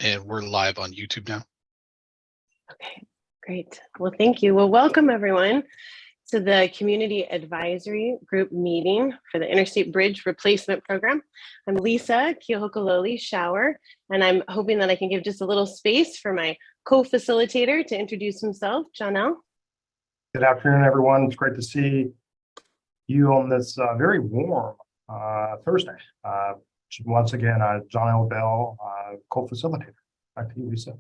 and we're live on YouTube now. Okay, great. Well, thank you. Well, welcome everyone to the Community Advisory Group meeting for the Interstate Bridge Replacement Program. I'm Lisa Keohokalole, Schauer, and I'm hoping that I can give just a little space for my co-facilitator to introduce himself, Johnell. Good afternoon, everyone. It's great to see you on this very warm Thursday. Once again, Johnell Bell, co-facilitator. Back to you, Lisa.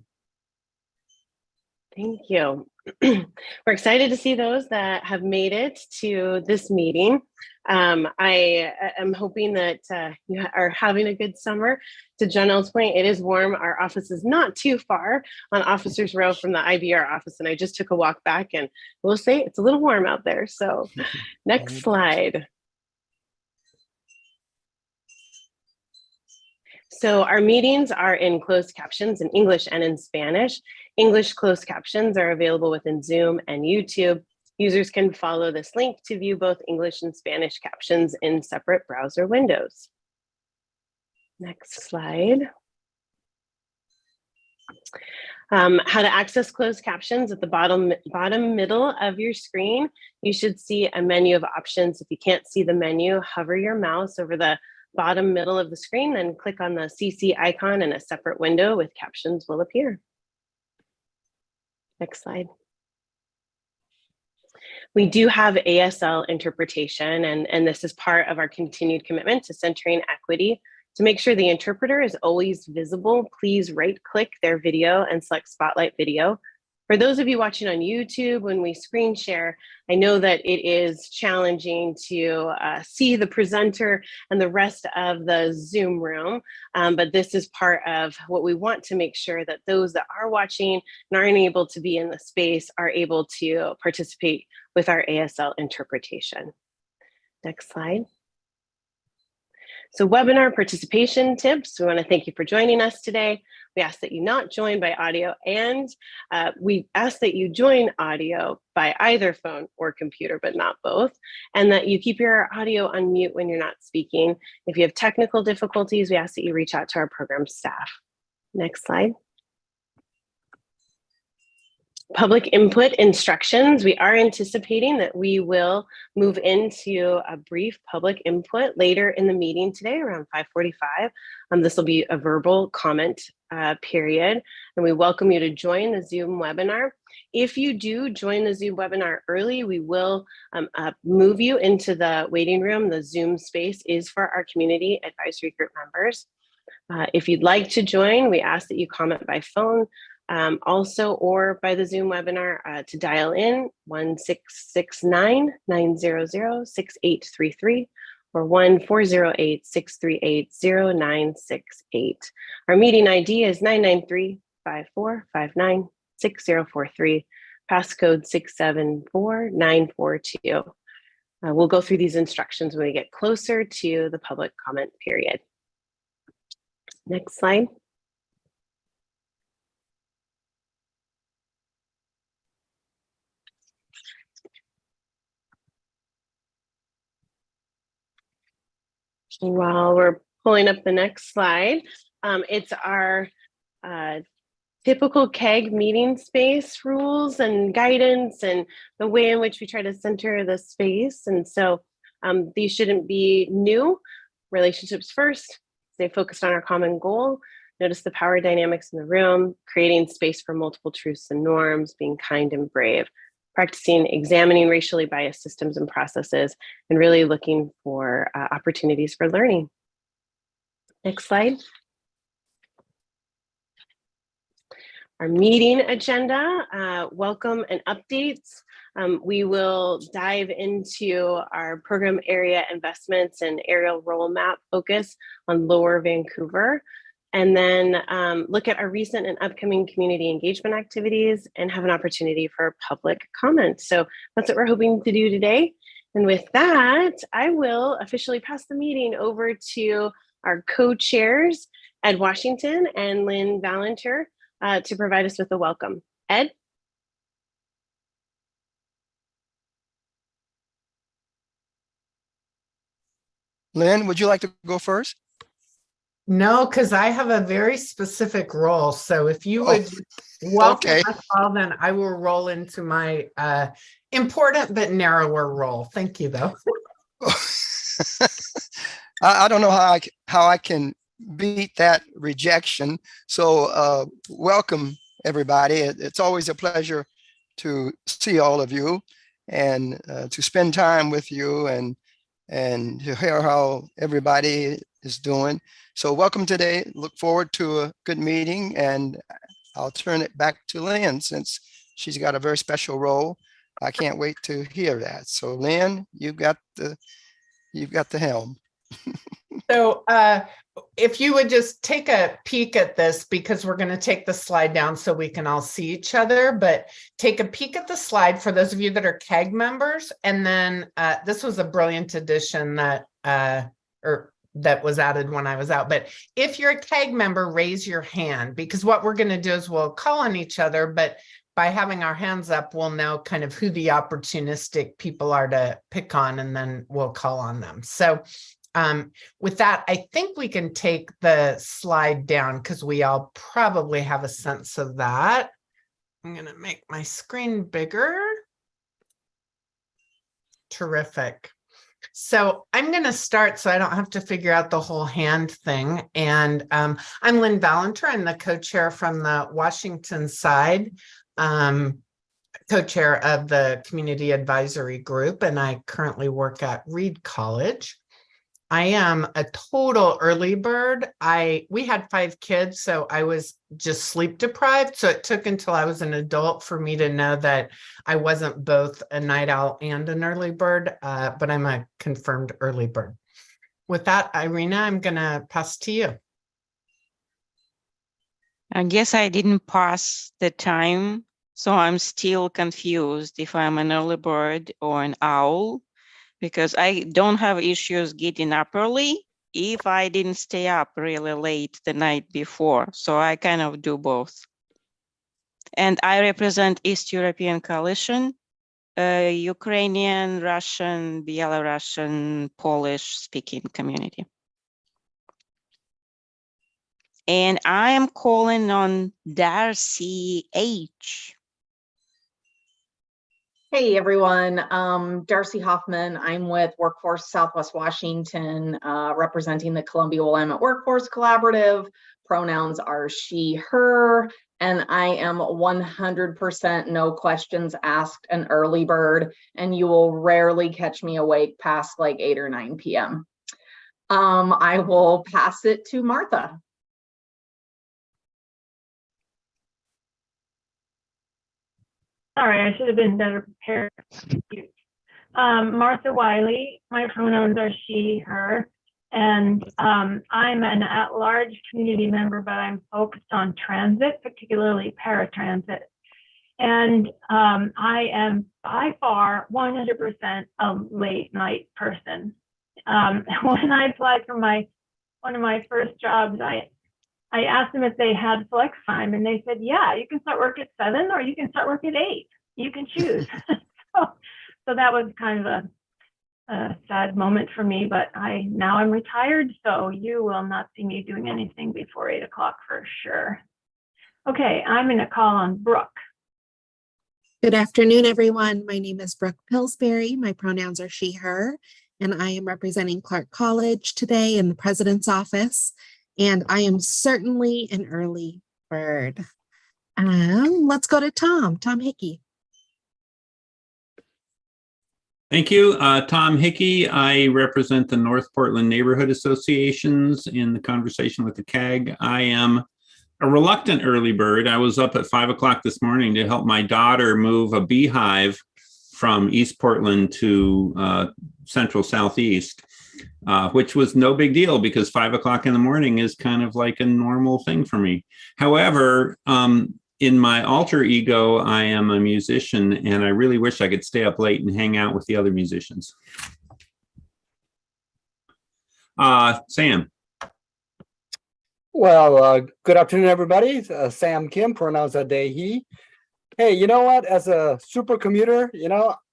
Thank you. We're excited to see those that have made it to this meeting. I am hoping that you are having a good summer. To Johnell's point, it is warm. Our office is not too far on Officers Row from the IBR office, and I just took a walk back, and we'll say it's a little warm out there. So next slide. So our meetings are in closed captions in English and in Spanish. English closed captions are available within Zoom and YouTube. Users can follow this link to view both English and Spanish captions in separate browser windows. Next slide. How to access closed captions at the bottom middle of your screen. You should see a menu of options. If you can't see the menu, hover your mouse over the bottom middle of the screen, then click on the CC icon and a separate window with captions will appear. Next slide. We do have ASL interpretation, and this is part of our continued commitment to centering equity. To make sure the interpreter is always visible, please right-click their video and select Spotlight Video. For those of you watching on YouTube, when we screen share, I know that it is challenging to see the presenter and the rest of the Zoom room, but this is part of what we want to make sure that those that are watching and aren't able to be in the space are able to participate with our ASL interpretation. Next slide. So webinar participation tips. We want to thank you for joining us today. We ask that you not join by audio, and we ask that you join audio by either phone or computer, but not both, and that you keep your audio on mute when you're not speaking. If you have technical difficulties, we ask that you reach out to our program staff. Next slide. Public input instructions. We are anticipating that we will move into a brief public input later in the meeting today around 5:45. This will be a verbal comment period, and we welcome you to join the Zoom webinar. If you do join the Zoom webinar early, we will move you into the waiting room. The Zoom space is for our community advisory group members. If you'd like to join, we ask that you comment by phone. Also, or by the Zoom webinar to dial in 1-669-900-6833 or 1-408-638-0968. Our meeting ID is 993-5459-6043, passcode 674942. We'll go through these instructions when we get closer to the public comment period. Next slide. While we're pulling up the next slide, it's our typical CAG meeting space rules and guidance and the way in which we try to center the space. And so these shouldn't be new. Relationships first, stay focused on our common goal, notice the power dynamics in the room, creating space for multiple truths and norms, being kind and brave, practicing examining racially biased systems and processes, and really looking for opportunities for learning. Next slide. Our meeting agenda, welcome and updates. We will dive into our program area investments and aerial role map focus on Lower Vancouver, and then look at our recent and upcoming community engagement activities and have an opportunity for public comment. So that's what we're hoping to do today. And with that, I will officially pass the meeting over to our co-chairs, Ed Washington and Lynn Valenter, to provide us with a welcome. Ed? Lynn, would you like to go first? No, because I have a very specific role. So if you would welcome okay. us all, then I will roll into my important but narrower role. Thank you, though. I don't know how I can beat that rejection. So welcome, everybody. It's always a pleasure to see all of you and to spend time with you and to hear how everybody is doing. So welcome today. Look forward to a good meeting, and I'll turn it back to Lynn since she's got a very special role. I can't wait to hear that. So Lynn, you've got the helm. So if you would just take a peek at this, because we're going to take the slide down so we can all see each other, but take a peek at the slide for those of you that are CAG members. And then this was a brilliant addition that was added when I was out. But if you're a CAG member, raise your hand, because what we're going to do is we'll call on each other, but by having our hands up, we'll know kind of who the opportunistic people are to pick on, and then we'll call on them. So with that, I think we can take the slide down because we all probably have a sense of that. I'm going to make my screen bigger. Terrific. So I'm going to start so I don't have to figure out the whole hand thing. And I'm Lynn Valenter. I'm the co-chair from the Washington side, co-chair of the Community Advisory Group, and I currently work at Reed College. I am a total early bird. We had 5 kids, so I was just sleep deprived. So it took until I was an adult for me to know that I wasn't both a night owl and an early bird, but I'm a confirmed early bird. With that, Irina, I'm going to pass to you. I guess I didn't pass the time, so I'm still confused if I'm an early bird or an owl, because I don't have issues getting up early if I didn't stay up really late the night before. So I kind of do both. And I represent East European Coalition, Ukrainian, Russian, Belarusian, Polish speaking community. And I am calling on Darcy H. Hey everyone, Darcy Hoffman. I'm with Workforce Southwest Washington, representing the Columbia Willamette Workforce Collaborative. Pronouns are she, her, and I am 100% no questions asked an early bird, and you will rarely catch me awake past like 8 or 9 p.m. I will pass it to Martha. Sorry, I should have been better prepared. Martha Wiley, my pronouns are she, her, and I'm an at-large community member, but I'm focused on transit, particularly paratransit. And I am by far 100% a late night person. When I applied for one of my first jobs, I asked them if they had flex time, and they said, yeah, you can start work at 7 or you can start work at 8. You can choose. so that was kind of a sad moment for me, but now I'm retired, so you will not see me doing anything before 8 o'clock for sure. Okay, I'm going to call on Brooke. Good afternoon, everyone. My name is Brooke Pillsbury. My pronouns are she, her, and I am representing Clark College today in the president's office. And I am certainly an early bird. Let's go to Tom Hickey. Thank you. Tom Hickey. I represent the North Portland Neighborhood Associations in the conversation with the CAG. I am a reluctant early bird. I was up at 5 o'clock this morning to help my daughter move a beehive from East Portland to Central Southeast. Which was no big deal because 5 o'clock in the morning is kind of like a normal thing for me. However, in my alter ego, I am a musician, and I really wish I could stay up late and hang out with the other musicians. Sam. Well, good afternoon, everybody. Sam Kim, pronouns are they, he. Hey, you know what? As a super commuter,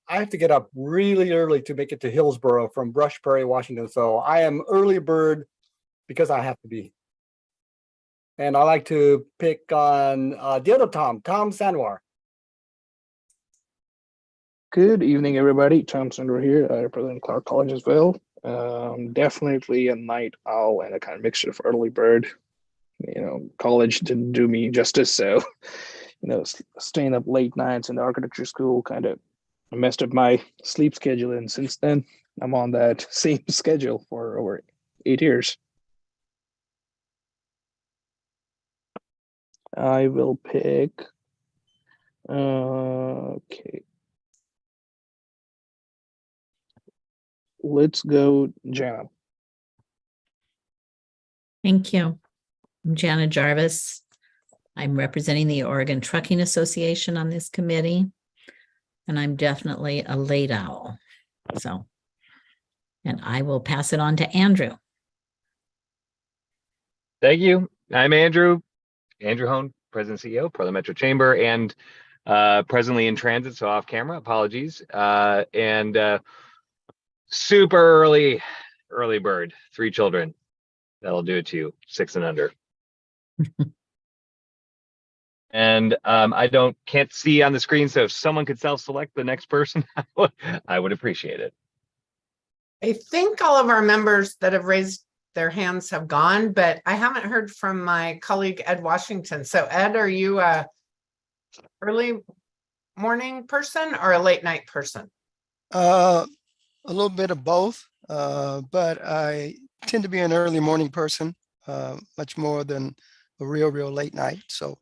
I have to get up really early to make it to Hillsborough from Brush Prairie, Washington. So I am early bird because I have to be. And I like to pick on the other Tom Sanwar. Good evening, everybody. Tom Sandor here. I represent Clark College as well. Definitely a night owl and a kind of mixture of early bird. College didn't do me justice, so staying up late nights in the architecture school kind of messed up my sleep schedule, and since then I'm on that same schedule for over 8 years. I will pick. Okay. Let's go, Jana. Thank you. I'm Jana Jarvis. I'm representing the Oregon Trucking Association on this committee, and I'm definitely a late owl. And I will pass it on to Andrew. Thank you. I'm Andrew Hone, President and CEO, Portland Metro Chamber, and presently in transit, so off camera, apologies. Super early bird, 3 children. That'll do it to you, 6 and under. And can't see on the screen, so if someone could self-select the next person, I would appreciate it. I think all of our members that have raised their hands have gone, but I haven't heard from my colleague, Ed Washington. So Ed, are you a early morning person or a late night person? A little bit of both, but I tend to be an early morning person, much more than a real late night. So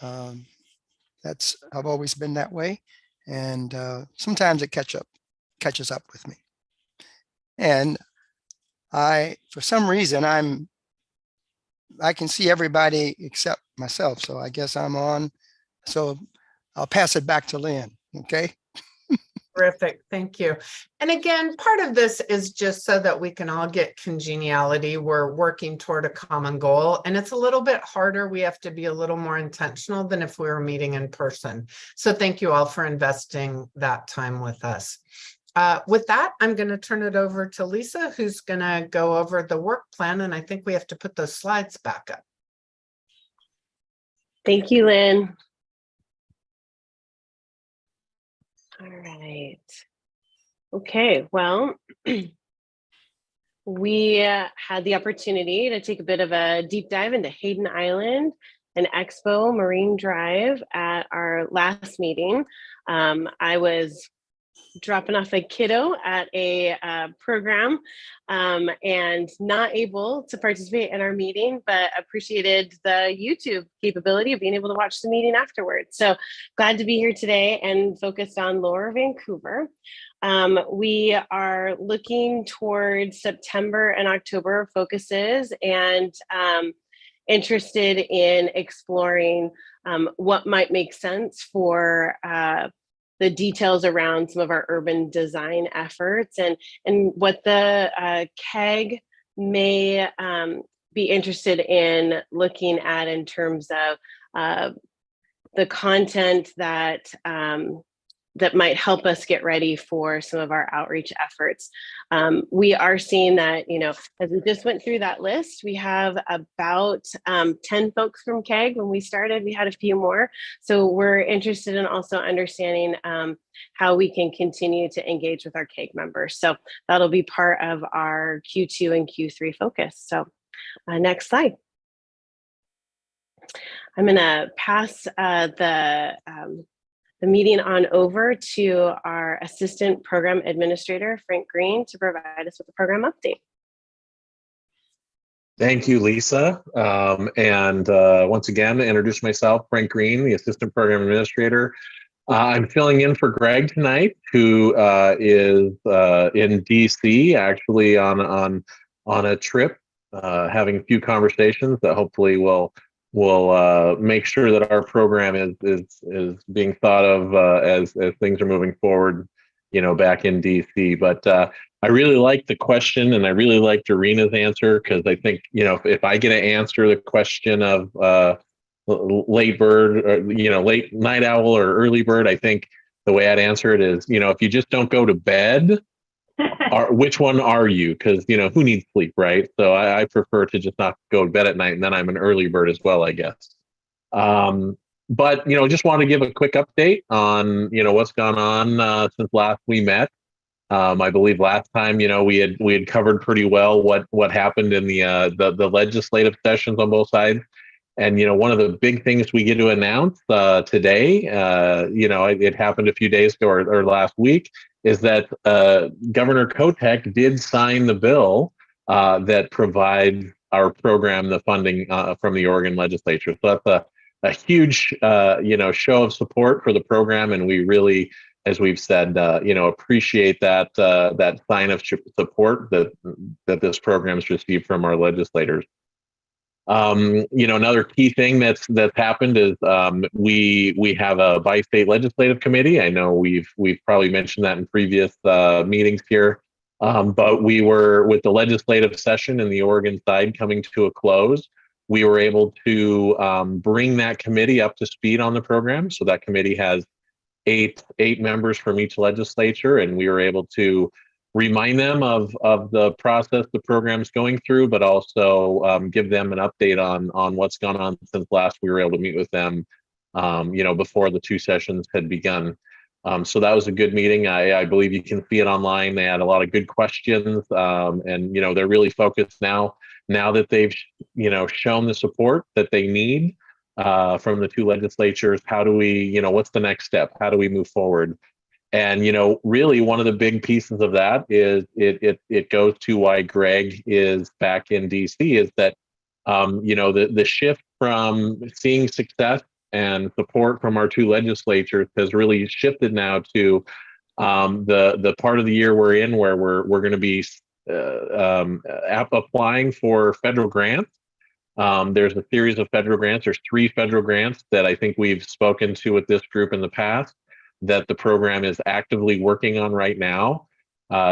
I've always been that way, and sometimes it catches up with me. And for some reason, I can see everybody except myself. So I guess I'm on. So I'll pass it back to Lynn. Okay. Terrific. Thank you. And again, part of this is just so that we can all get congeniality. We're working toward a common goal, and it's a little bit harder. We have to be a little more intentional than if we were meeting in person. So thank you all for investing that time with us. With that, I'm going to turn it over to Lisa, who's going to go over the work plan. And I think we have to put those slides back up. Thank you, Lynn. All right. Okay, well, we had the opportunity to take a bit of a deep dive into Hayden Island and Expo Marine Drive at our last meeting. I was dropping off a kiddo at a program and not able to participate in our meeting, but appreciated the YouTube capability of being able to watch the meeting afterwards. So glad to be here today and focused on Lower Vancouver. We are looking towards September and October focuses and interested in exploring what might make sense for the details around some of our urban design efforts and what the CAG may be interested in looking at in terms of the content that that might help us get ready for some of our outreach efforts. We are seeing that, as we just went through that list, we have about 10 folks from CAG. When we started, we had a few more. So we're interested in also understanding how we can continue to engage with our CAG members. So that'll be part of our Q2 and Q3 focus. So next slide. I'm gonna pass the meeting on over to our Assistant Program Administrator, Frank Green, to provide us with a program update. Thank you, Lisa. Once again, to introduce myself, Frank Green, the Assistant Program Administrator. I'm filling in for Greg tonight, who is in DC, actually on a trip, having a few conversations that hopefully will make sure that our program is being thought of as things are moving forward, back in DC. But I really like the question, and I really liked Arena's answer, because I think, if I get to answer the question of late bird, or, late night owl or early bird, I think the way I'd answer it is, if you just don't go to bed which one are you? Because, you know, who needs sleep, right? So I prefer to just not go to bed at night, and then I'm an early bird as well, I guess. But, you know, just want to give a quick update on, you know, what's gone on since last we met. I believe last time, you know, we had covered pretty well what happened in the legislative sessions on both sides. And, you know, one of the big things we get to announce today, you know, it happened a few days ago or last week, is that Governor Kotek did sign the bill that provides our program the funding from the Oregon legislature. So that's a huge, you know, show of support for the program, and we really, as we've said, you know, appreciate that that sign of support that this program's received from our legislators. You know, another key thing that's happened is we have a bi-state legislative committee. I know we've probably mentioned that in previous meetings here, but we were, with the legislative session in the Oregon side coming to a close, we were able to bring that committee up to speed on the program. So that committee has eight members from each legislature, and we were able to remind them of the process the program's going through, but also give them an update on what's gone on since last we were able to meet with them, you know, before the two sessions had begun. So that was a good meeting. I believe you can see it online. They had a lot of good questions, and, you know, they're really focused now that they've, you know, shown the support that they need from the two legislatures. How do we, you know, what's the next step? How do we move forward? And, you know, really one of the big pieces of that is it goes to why Greg is back in DC, is that, you know, the shift from seeing success and support from our two legislatures has really shifted now to the part of the year we're in, where we're going to be applying for federal grants. There's a series of federal grants. There's 3 federal grants that I think we've spoken to with this group in the past, that the program is actively working on right now.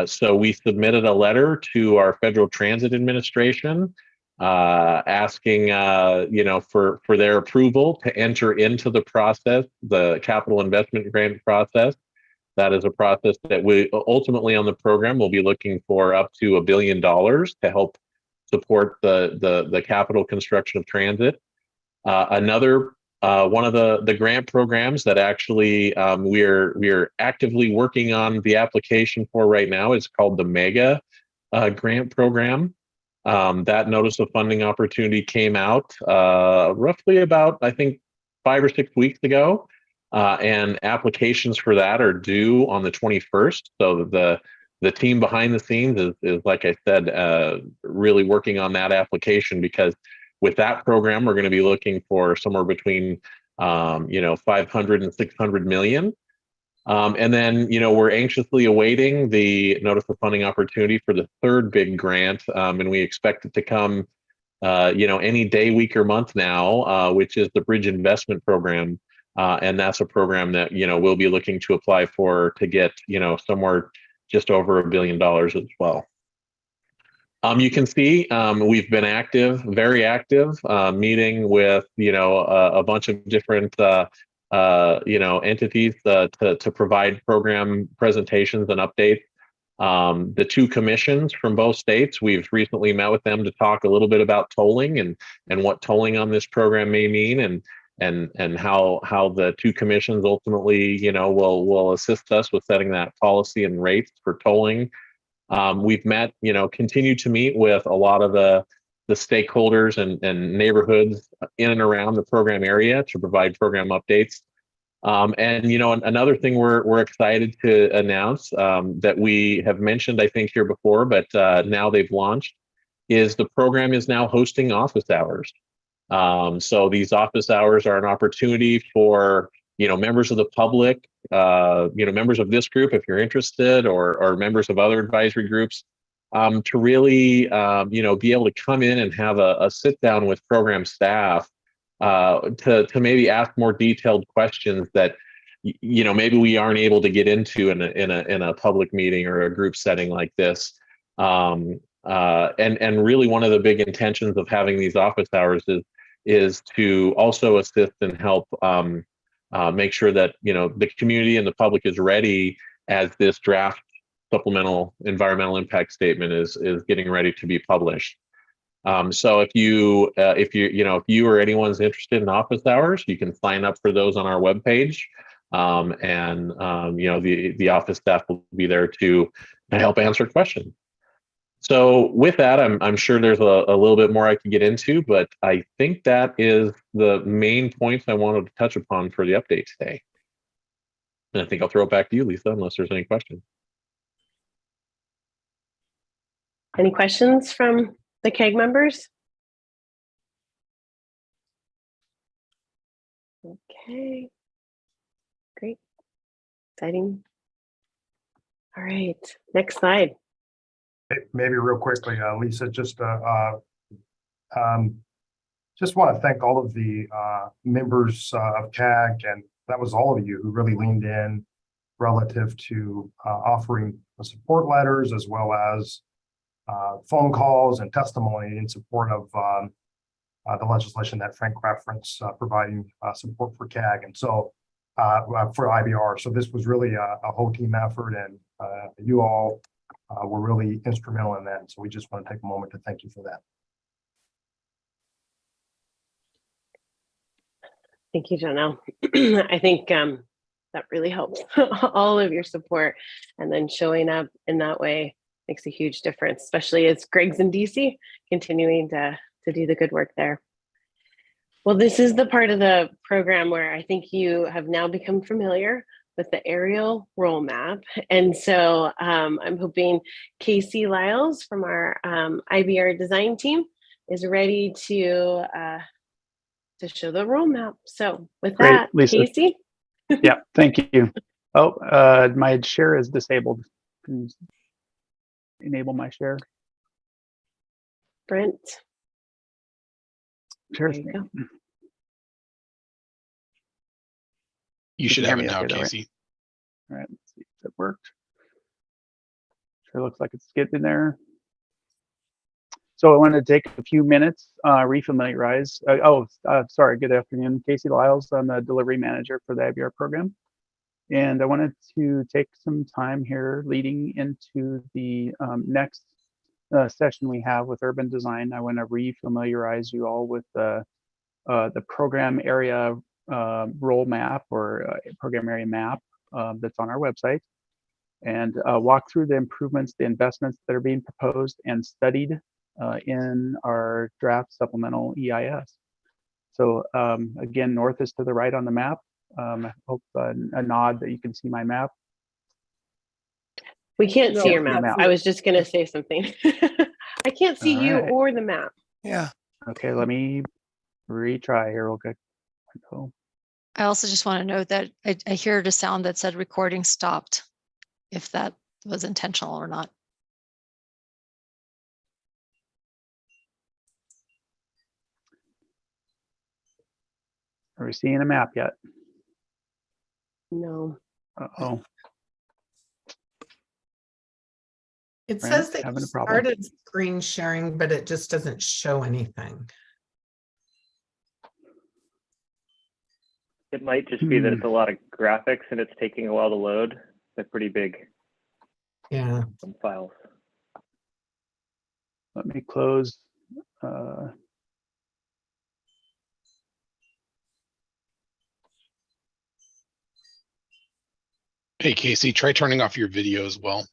So we submitted a letter to our Federal Transit Administration asking, you know, for their approval to enter into the process, the capital investment grant process. That is a process that we ultimately on the program will be looking for up to $1 billion to help support the capital construction of transit. Another one of the grant programs that actually we're actively working on the application for right now is called the MEGA grant program. That notice of funding opportunity came out roughly about, I think, 5 or 6 weeks ago, and applications for that are due on the 21st. So the team behind the scenes is like I said, really working on that application, because with that program, we're going to be looking for somewhere between, you know, 500 and 600 million. And then, you know, we're anxiously awaiting the notice of funding opportunity for the third big grant. And we expect it to come, you know, any day, week, or month now, which is the Bridge Investment Program. And that's a program that, you know, we'll be looking to apply for to get, you know, somewhere just over $1 billion as well. You can see we've been active, very active, meeting with, you know, a bunch of different, you know, entities to provide program presentations and updates. The 2 commissions from both states, we've recently met with them to talk a little bit about tolling and what tolling on this program may mean, and how the 2 commissions ultimately, you know, will assist us with setting that policy and rates for tolling. We've met, you know, continue to meet with a lot of the stakeholders and neighborhoods in and around the program area to provide program updates. And, you know, another thing we're excited to announce that we have mentioned, I think, here before, but now they've launched, is the program is now hosting office hours. So these office hours are an opportunity for, you know, members of the public, you know, members of this group, if you're interested, or members of other advisory groups, to really, you know, be able to come in and have a sit down with program staff to maybe ask more detailed questions that, you know, maybe we aren't able to get into in a public meeting or a group setting like this. And really one of the big intentions of having these office hours is to also assist and help make sure that, you know, the community and the public is ready as this draft supplemental environmental impact statement is getting ready to be published. So if you or anyone's interested in office hours, you can sign up for those on our webpage. The office staff will be there to help answer questions. So with that, I'm sure there's a little bit more I could get into, but I think that is the main points I wanted to touch upon for the update today. And I think I'll throw it back to you, Lisa, unless there's any questions. Any questions from the CAG members? Okay, great, exciting. All right, next slide. Maybe real quickly, Lisa, just want to thank all of the members of CAG, and that was all of you who really leaned in relative to offering support letters as well as phone calls and testimony in support of the legislation that Frank referenced, providing support for CAG and so for IBR. So this was really a whole team effort, and you all were really instrumental in that. So we just want to take a moment to thank you for that. Thank you, Johnell. I think that really helps. All of your support, and then showing up in that way makes a huge difference, especially as Greg's in DC, continuing to do the good work there. Well, this is the part of the program where I think you have now become familiar with the aerial roll map. And so I'm hoping Casey Lyles from our IBR design team is ready to show the roll map. So with Great, that, Lisa. Casey. Yeah, thank you. Oh, my share is disabled. Can you enable my share? Brent. Sure. You should have it now, Okay, Casey. All right, let's see if it worked. Sure looks like it's getting there. So I want to take a few minutes, refamiliarize. Sorry, good afternoon. Casey Lyles, I'm the delivery manager for the IBR program. And I wanted to take some time here leading into the next session we have with urban design. I want to refamiliarize you all with the program area role map or program area map that's on our website, and walk through the improvements, the investments that are being proposed and studied in our draft supplemental EIS. So again, north is to the right on the map. I hope a nod that you can see my map. We can't see your map. I was just going to say something. I can't see you or the map. Yeah. Okay, let me retry here real quick. I also just want to note that I heard a sound that said recording stopped, if that was intentional or not. Are we seeing a map yet? No. Uh-oh. It Brent, says that having you a problem. started screen sharing, but it just doesn't show anything. It might just be that it's a lot of graphics and it's taking a while to load. They're pretty big. Yeah. Some files. Let me close. Hey, Casey, try turning off your video as well.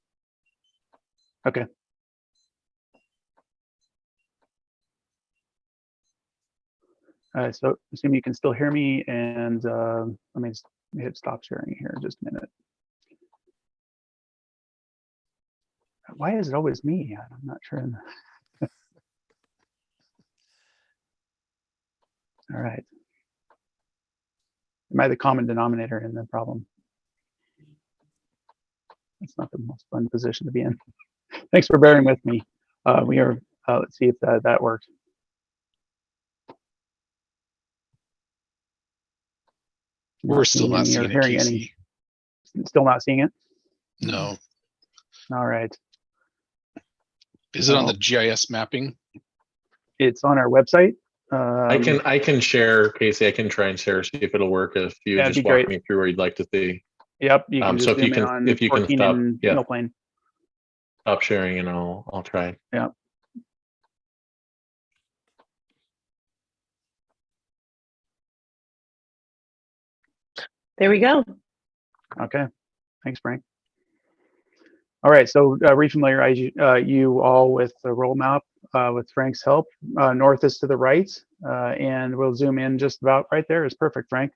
Okay. So assume you can still hear me, and let me just hit stop sharing here in just a minute. Why is it always me? I'm not sure. All right. Am I the common denominator in the problem? It's not the most fun position to be in. Thanks for bearing with me. We are, let's see if that worked. We're still not seeing it, Casey. Still not seeing it? No. All right. Is it on the GIS mapping? It's on our website. I can share, Casey. I can try and share, see if it'll work. If you just walk me through where you'd like to see. Yep. You can just so if you can, on if you can 14 stop, in yeah. Mill Plain. Stop sharing and I'll try. Yeah. There we go. Okay. Thanks, Frank. All right, so refamiliarize you all with the roll map with Frank's help. North is to the right, and we'll zoom in just about right there. Is perfect, Frank.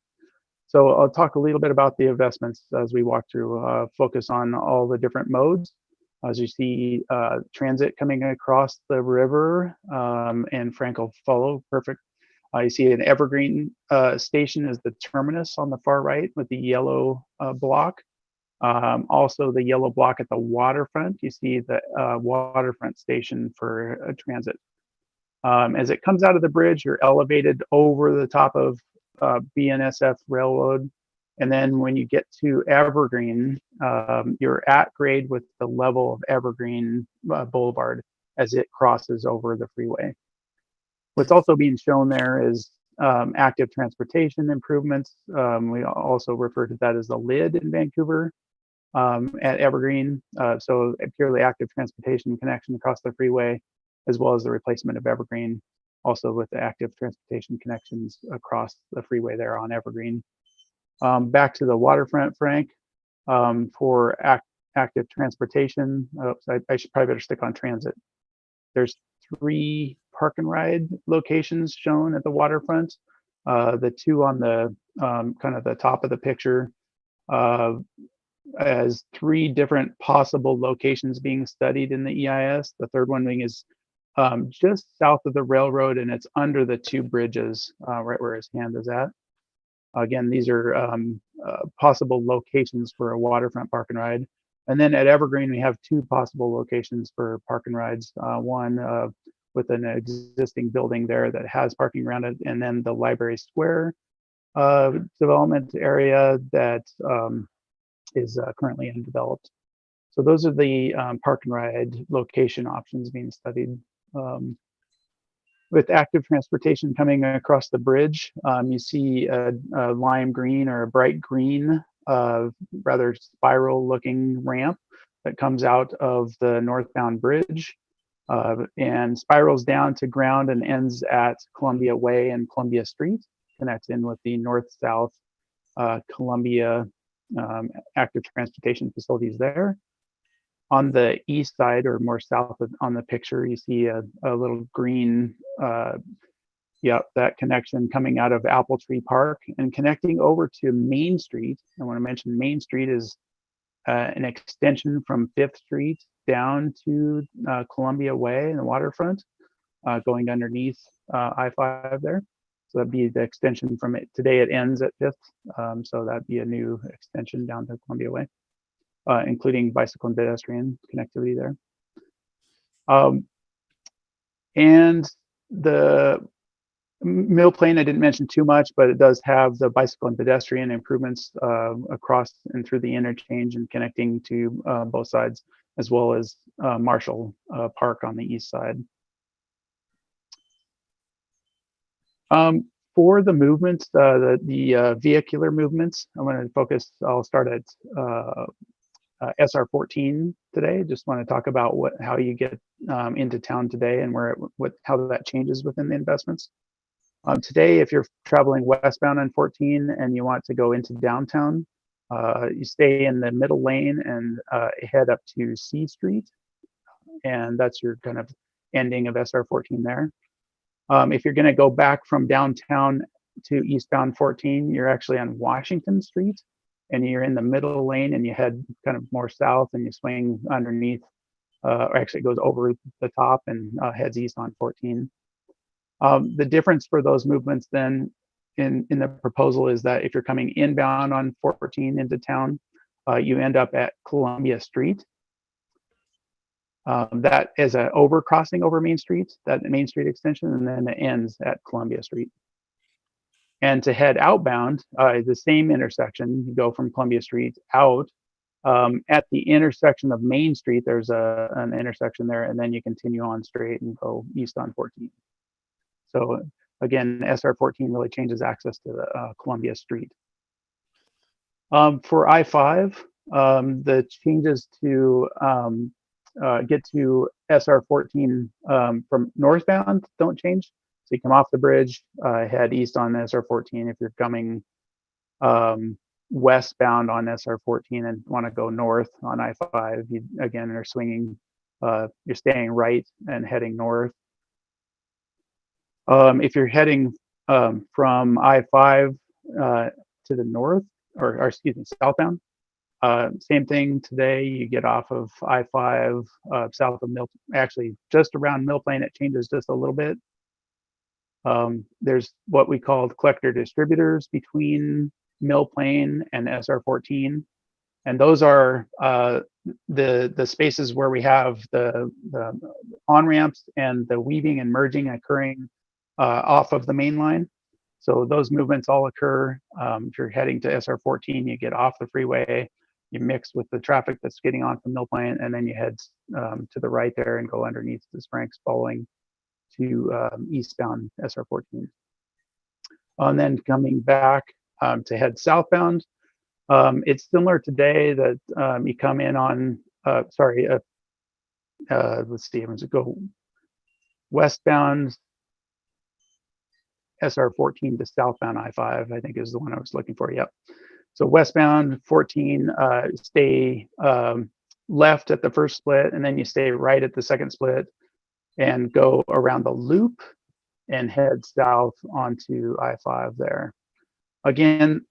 So I'll talk a little bit about the investments as we walk through, focus on all the different modes. As you see transit coming across the river, and Frank will follow, perfect. You see an evergreen station is the terminus on the far right with the yellow block. Also the yellow block at the waterfront, you see the waterfront station for transit. As it comes out of the bridge, you're elevated over the top of BNSF Railroad. And then when you get to Evergreen, you're at grade with the level of Evergreen Boulevard as it crosses over the freeway. What's also being shown there is active transportation improvements. We also refer to that as the lid in Vancouver at Evergreen. So a purely active transportation connection across the freeway, as well as the replacement of Evergreen, also with the active transportation connections across the freeway there on Evergreen. Back to the waterfront, Frank, for active transportation. I should probably better stick on transit. There's 3 park and ride locations shown at the waterfront. The 2 on the kind of the top of the picture as 3 different possible locations being studied in the EIS. The third one being is just south of the railroad, and it's under the 2 bridges, right where his hand is at. Again, these are possible locations for a waterfront park and ride. And then at Evergreen, we have 2 possible locations for park and rides. One with an existing building there that has parking around it, and then the Library Square development area that is currently undeveloped. So those are the park and ride location options being studied. With active transportation coming across the bridge, you see a lime green or a bright green, rather spiral looking ramp that comes out of the northbound bridge and spirals down to ground and ends at Columbia Way and Columbia Street, connects in with the north-south Columbia active transportation facilities there. On the east side, or more south on the picture, you see a little green, that connection coming out of Apple Tree Park and connecting over to Main Street. I want to mention Main Street is an extension from 5th Street down to Columbia Way and the waterfront, going underneath I-5 there. So that'd be the extension from it. Today it ends at 5th, so that'd be a new extension down to Columbia Way. Including bicycle and pedestrian connectivity there. And the Mill Plain, I didn't mention too much, but it does have the bicycle and pedestrian improvements across and through the interchange and connecting to both sides, as well as Marshall Park on the east side. For the movements, the vehicular movements, I'm going to focus, I'll start at SR 14 today. Just want to talk about how you get into town today and how that changes within the investments. Today, if you're traveling westbound on 14 and you want to go into downtown, you stay in the middle lane and head up to C Street, and that's your kind of ending of SR 14 there. If you're going to go back from downtown to eastbound 14, you're actually on Washington Street, and you're in the middle lane and you head kind of more south and you swing underneath, or actually it goes over the top and heads east on 14. The difference for those movements then in the proposal is that if you're coming inbound on 14 into town, you end up at Columbia Street. That is an overcrossing over Main Street, that Main Street extension, and then it ends at Columbia Street. And to head outbound, the same intersection, you go from Columbia Street out. At the intersection of Main Street, there's an intersection there, and then you continue on straight and go east on 14. So again, SR 14 really changes access to Columbia Street. For I-5, the changes to get to SR 14 from northbound don't change. So you come off the bridge, head east on SR 14. If you're coming westbound on SR 14 and want to go north on I-5, you again are swinging. You're staying right and heading north. If you're heading from I-5 to the north, or excuse me, southbound, same thing today. You get off of I-5 south of Mill, actually just around Mill Plain. It changes just a little bit. There's what we call collector distributors between Mill Plain and SR 14, and those are the spaces where we have the on ramps and the weaving and merging occurring off of the main line. So those movements all occur. If you're heading to SR 14, you get off the freeway, you mix with the traffic that's getting on from Mill Plain, and then you head to the right there and go underneath the Franks, following to eastbound SR 14. And then coming back to head southbound, it's similar today that you come in on, let's see, I'm going to go westbound SR 14 to southbound I-5, I think is the one I was looking for. Yep. So westbound 14, stay left at the first split, and then you stay right at the second split and go around the loop and head south onto I-5 there. Again,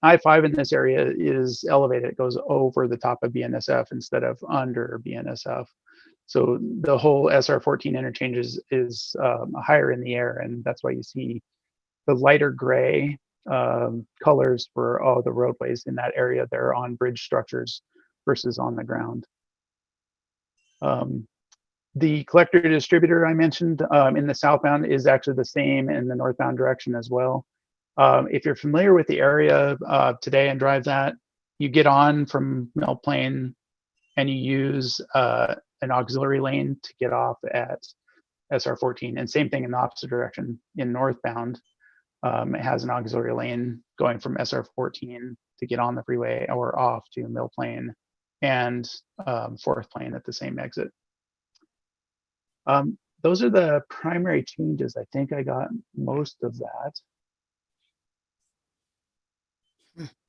I-5 in this area is elevated. It goes over the top of BNSF instead of under BNSF. So the whole SR 14 interchange is higher in the air, and that's why you see the lighter gray colors for all the roadways in that area. They're on bridge structures versus on the ground. The collector distributor I mentioned in the southbound is actually the same in the northbound direction as well. If you're familiar with the area today and drive that, you get on from Mill Plain and you use an auxiliary lane to get off at SR 14, and same thing in the opposite direction. In northbound, it has an auxiliary lane going from SR 14 to get on the freeway or off to Mill Plain and Fourth Plain at the same exit. Those are the primary changes. I think I got most of that.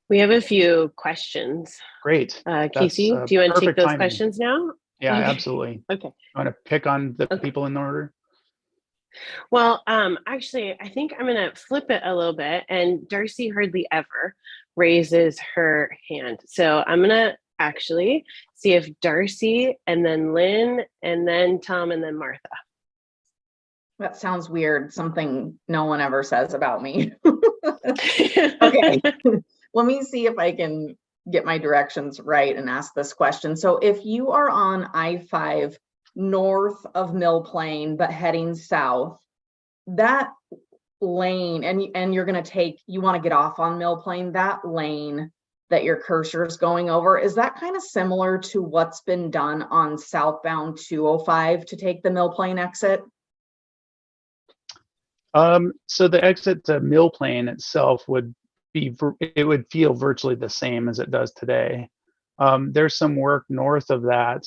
We have a few questions. Great. Casey, do you want to take those questions now? Yeah, Okay. absolutely. Okay. I want to pick on the people in order. Well, actually, I think I'm going to flip it a little bit. And Darcy Hardly Ever raises her hand. So I'm going to actually see if Darcy and then Lynn and then Tom and then Martha. That sounds weird. Something no one ever says about me. Okay. Let me see if I can get my directions right and ask this question. So if you are on I-5 north of Mill Plain, but heading south, that lane, and you're going to you want to get off on Mill Plain, that lane that your cursor is going over, is that kind of similar to what's been done on southbound 205 to take the Mill Plain exit? So the exit to Mill Plain itself would feel virtually the same as it does today. There's some work north of that.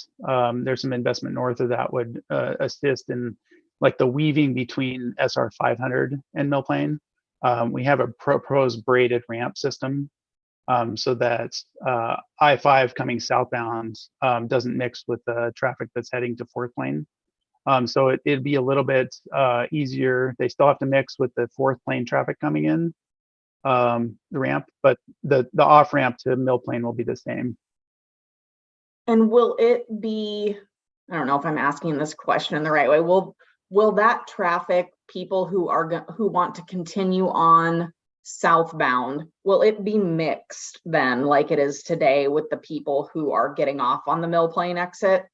There's some investment north of that would assist in like the weaving between SR 500 and Mill Plain. We have a proposed braided ramp system so that I-5 coming southbound doesn't mix with the traffic that's heading to Fourth Plain. So it'd be a little bit easier. They still have to mix with the Fourth Plain traffic coming in the ramp, but the off ramp to Mill Plain will be the same. And will it be, I don't know if I'm asking this question in the right way, will that traffic, people who want to continue on southbound, will it be mixed then like it is today with the people who are getting off on the Mill Plain exit?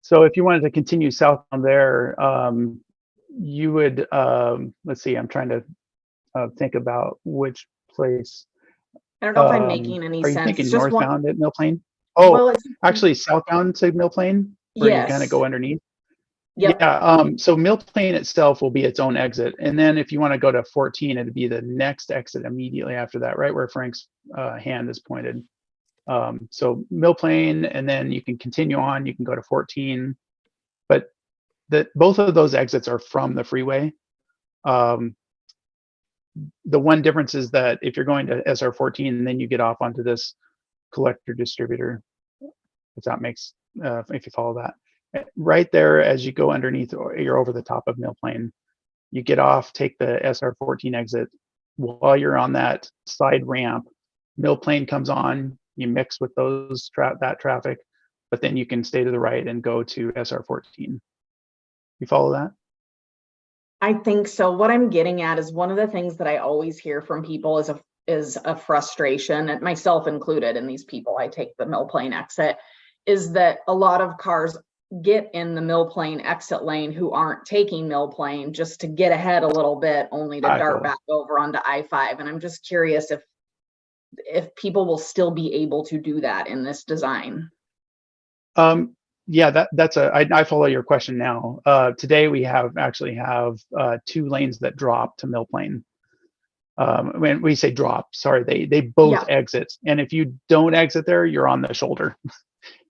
So if you wanted to continue southbound there, you would, let's see, I'm trying to think about which place. I don't know if I'm making any sense. Are you thinking It's just northbound at Mill Plain? Oh, well, actually southbound to Mill Plain, where you kind of go underneath. Yep. Yeah, so Mill Plain itself will be its own exit. And then if you want to go to 14, it'd be the next exit immediately after that, right where Frank's hand is pointed. So Mill Plain, and then you can continue on, you can go to 14, but both of those exits are from the freeway. The one difference is that if you're going to SR 14, and then you get off onto this collector distributor, if that makes, if you follow that. Right there, as you go underneath, you're over the top of Mill Plain. You get off, take the SR 14 exit. While you're on that side ramp, Mill Plain comes on, you mix with that traffic, but then you can stay to the right and go to SR 14. You follow that? I think so. What I'm getting at is one of the things that I always hear from people is a frustration, and myself included in these people. I take the Mill Plain exit, is that a lot of cars get in the Mill Plain exit lane who aren't taking Mill Plain just to get ahead a little bit, only to dart back over onto I-5. And I'm just curious if people will still be able to do that in this design. Yeah, I follow your question now. Today we actually have 2 lanes that drop to Mill Plain. When we say drop, sorry, they both exit. And if you don't exit there, you're on the shoulder.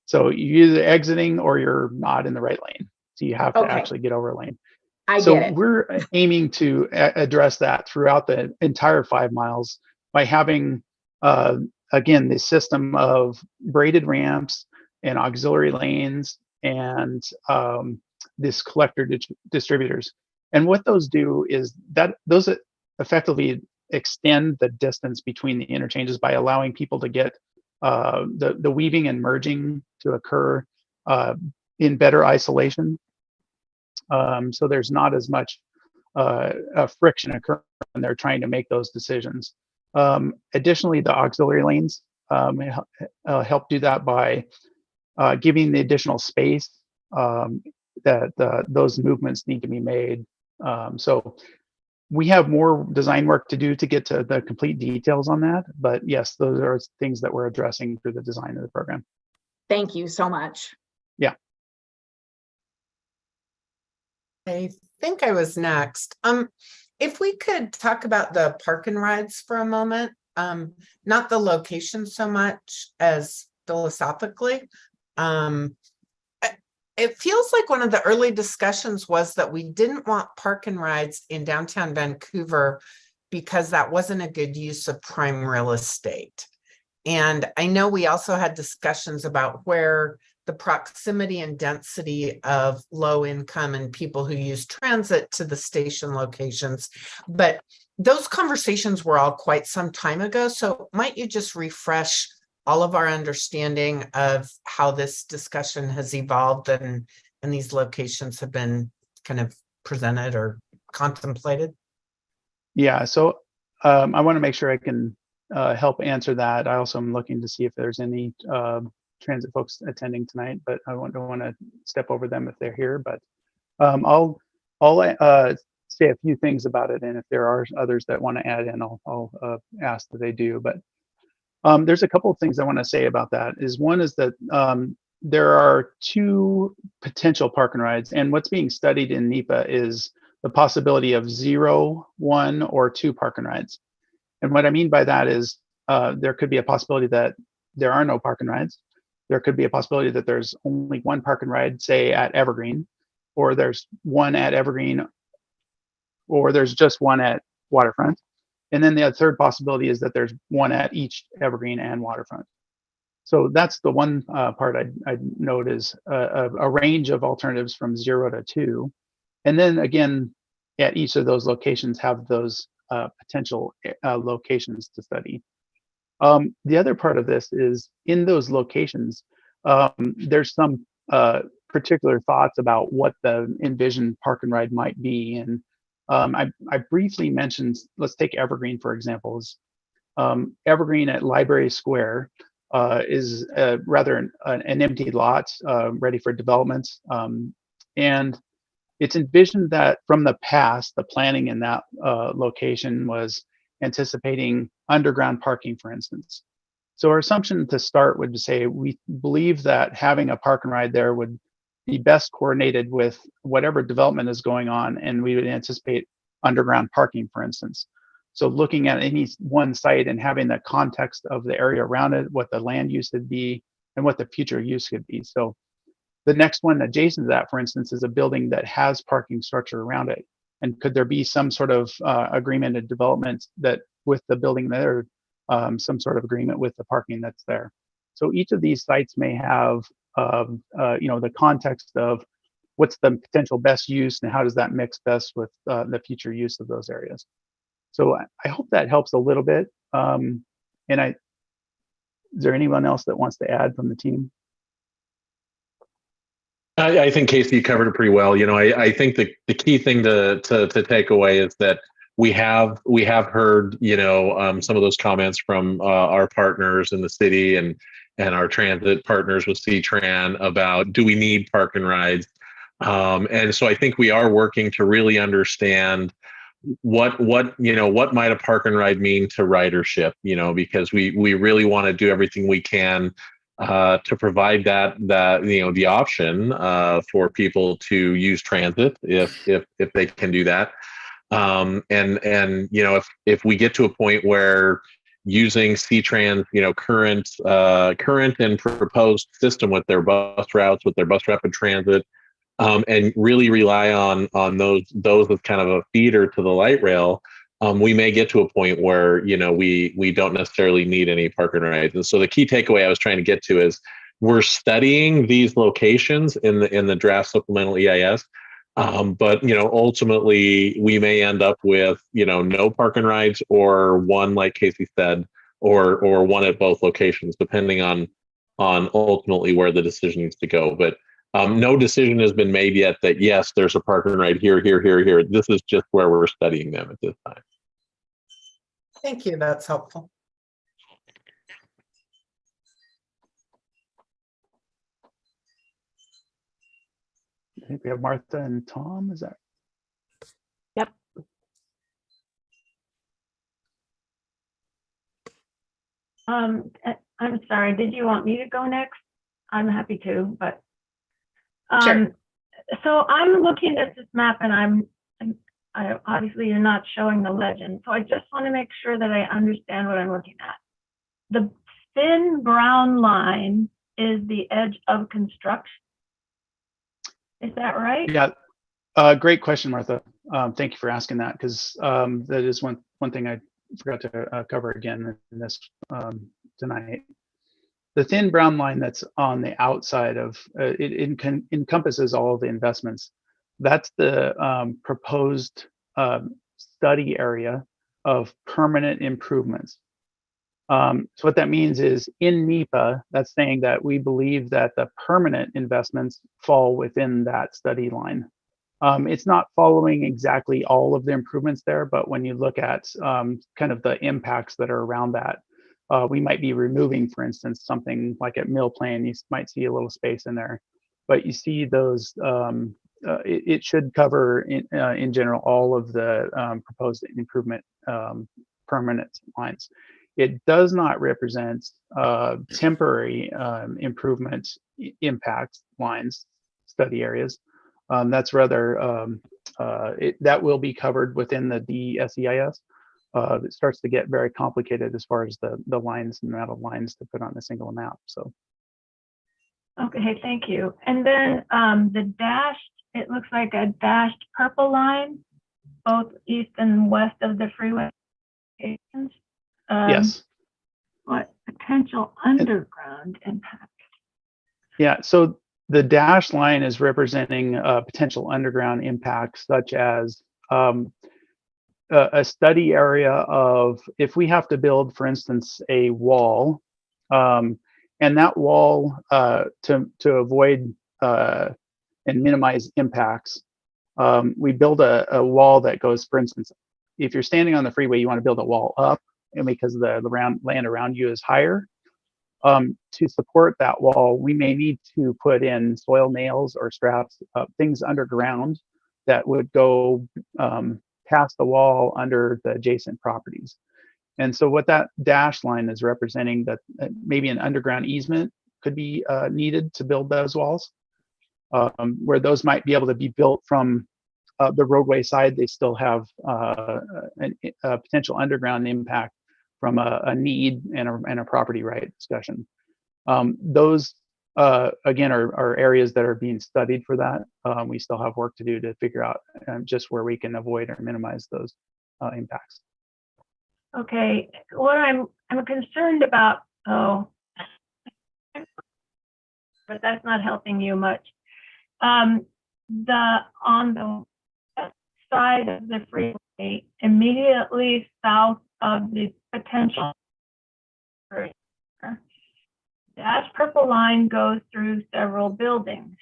So you're either exiting or you're not in the right lane. So you have to actually get over a lane. I get it. We're aiming to address that throughout the entire 5 miles by having, again, the system of braided ramps and auxiliary lanes and this collector distributors. And what those do is that those effectively extend the distance between the interchanges by allowing people to get the weaving and merging to occur in better isolation. So there's not as much friction occurring when they're trying to make those decisions. Additionally, the auxiliary lanes help do that by giving the additional space that those movements need to be made. So we have more design work to do to get to the complete details on that. But yes, those are things that we're addressing through the design of the program. Thank you so much. Yeah. I think I was next. If we could talk about the park and rides for a moment, not the location so much as philosophically. It feels like one of the early discussions was that we didn't want park and rides in downtown Vancouver because that wasn't a good use of prime real estate. And I know we also had discussions about where the proximity and density of low income and people who use transit to the station locations. But those conversations were all quite some time ago. So might you just refresh all of our understanding of how this discussion has evolved and these locations have been kind of presented or contemplated? Yeah, so I want to make sure I can help answer that. I also am looking to see if there's any transit folks attending tonight, but I don't want to step over them if they're here. But I'll say a few things about it, and if there are others that want to add in, I'll ask that they do. But there's a couple of things I want to say about that. One is that there are 2 potential park and rides, and what's being studied in NEPA is the possibility of 0, 1, or 2 park and rides. And what I mean by that is there could be a possibility that there are no park and rides. There could be a possibility that there's only 1 park and ride, say at Evergreen, or there's 1 at Evergreen, or there's just 1 at Waterfront. And then the third possibility is that there's 1 at each Evergreen and Waterfront. So that's the one part I'd note is a range of alternatives from 0 to 2. And then again, at each of those locations have those potential locations to study. The other part of this is in those locations, there's some particular thoughts about what the envisioned park and ride might be. And I briefly mentioned, let's take Evergreen, for example. Evergreen at Library Square is rather an empty lot ready for development. And it's envisioned that from the past, the planning in that location was anticipating underground parking, for instance. So our assumption to start would say we believe that having a park and ride there would be best coordinated with whatever development is going on, and we would anticipate underground parking, for instance. So looking at any one site and having the context of the area around it, what the land use would be, and what the future use could be. So the next one adjacent to that, for instance, is a building that has parking structure around it. And could there be some sort of agreement and development that with the building there, some sort of agreement with the parking that's there? So each of these sites may have, the context of what's the potential best use and how does that mix best with the future use of those areas. So I hope that helps a little bit. Is there anyone else that wants to add from the team? I think Casey, you covered it pretty well. You know, I think the key thing to take away is that we have heard, some of those comments from our partners in the city and our transit partners with C-Tran about, do we need park and rides? And so I think we are working to really understand what might a park and ride mean to ridership, because we really want to do everything we can to provide that the option for people to use transit if they can do that. And if we get to a point where using C-Tran's current and proposed system with their bus routes, with their bus rapid transit, and really rely on those as kind of a feeder to the light rail, we may get to a point where we don't necessarily need any park and rides. And so the key takeaway I was trying to get to is we're studying these locations in the draft supplemental EIS, but ultimately we may end up with no park and rides, or one, like Casey said, or one at both locations, depending on ultimately where the decision needs to go. But no decision has been made yet that yes, there's a park and ride here. This is just where we're studying them at this time. Thank you. That's helpful. I think we have Martha and Tom. Is that? Yep. I'm sorry. Did you want me to go next? I'm happy to, but. Sure. So I'm looking at this map, and I obviously you're not showing the legend. So I just want to make sure that I understand what I'm looking at. The thin brown line is the edge of construction. Is that right? Yeah. Great question, Martha. Thank you for asking that, because that is one thing I forgot to cover again in this tonight. The thin brown line that's on the outside of it encompasses all of the investments. That's the proposed study area of permanent improvements. So what that means is in NEPA, that's saying that we believe that the permanent investments fall within that study line. It's not following exactly all of the improvements there, but when you look at kind of the impacts that are around that, we might be removing, for instance, something like at Mill Plain, you might see a little space in there, but you see those, it should cover in general all of the proposed improvement permanent lines. It does not represent temporary improvement impact lines, study areas. That's rather, that will be covered within the DSEIS. It starts to get very complicated as far as the lines and the amount of lines to put on a single map. So. Okay, thank you. And then the dashed, it looks like a dashed purple line, both east and west of the freeway. Yes. What potential underground impact? Yeah, so the dashed line is representing potential underground impacts, such as a study area of if we have to build, for instance, a wall, and that wall to avoid and minimize impacts, we build a wall that goes, for instance, if you're standing on the freeway, you want to build a wall up, and because the land around you is higher. To support that wall, we may need to put in soil nails or straps, things underground that would go past the wall under the adjacent properties. And so what that dashed line is representing, that maybe an underground easement could be needed to build those walls, where those might be able to be built from the roadway side, they still have a potential underground impact from a need and a property right discussion. Those again are areas that are being studied for that. We still have work to do to figure out just where we can avoid or minimize those impacts. Okay, what I'm concerned about, but that's not helping you much. On the west side of the freeway, immediately south of the potential, that purple line goes through several buildings.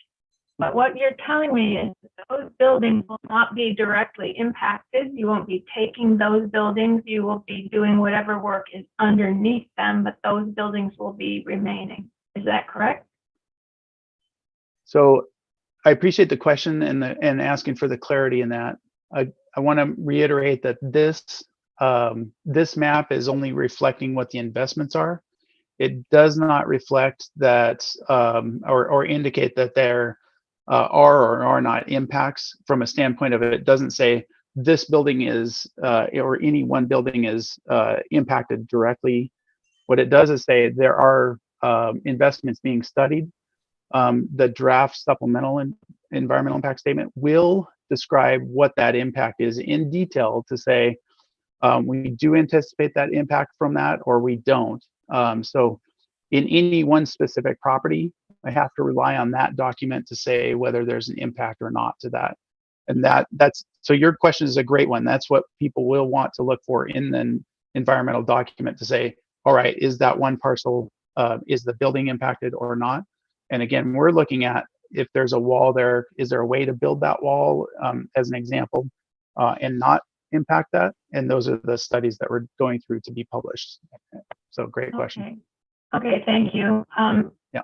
But what you're telling me is that those buildings will not be directly impacted. You won't be taking those buildings. You will be doing whatever work is underneath them, but those buildings will be remaining. Is that correct? So I appreciate the question and asking for the clarity in that. I want to reiterate that this map is only reflecting what the investments are. It does not reflect that or indicate that there are or are not impacts from a standpoint of it doesn't say this building is or any one building is impacted directly. What it does is say there are investments being studied. The draft supplemental environmental impact statement will describe what that impact is in detail to say we do anticipate that impact from that or we don't. So in any one specific property, I have to rely on that document to say whether there's an impact or not to that. And that's so your question is a great one. That's what people will want to look for in an environmental document to say, all right, is that one parcel, is the building impacted or not? And again, we're looking at if there's a wall there, is there a way to build that wall as an example and not impact that? And those are the studies that we're going through to be published. So great question. Okay, thank you. Yeah.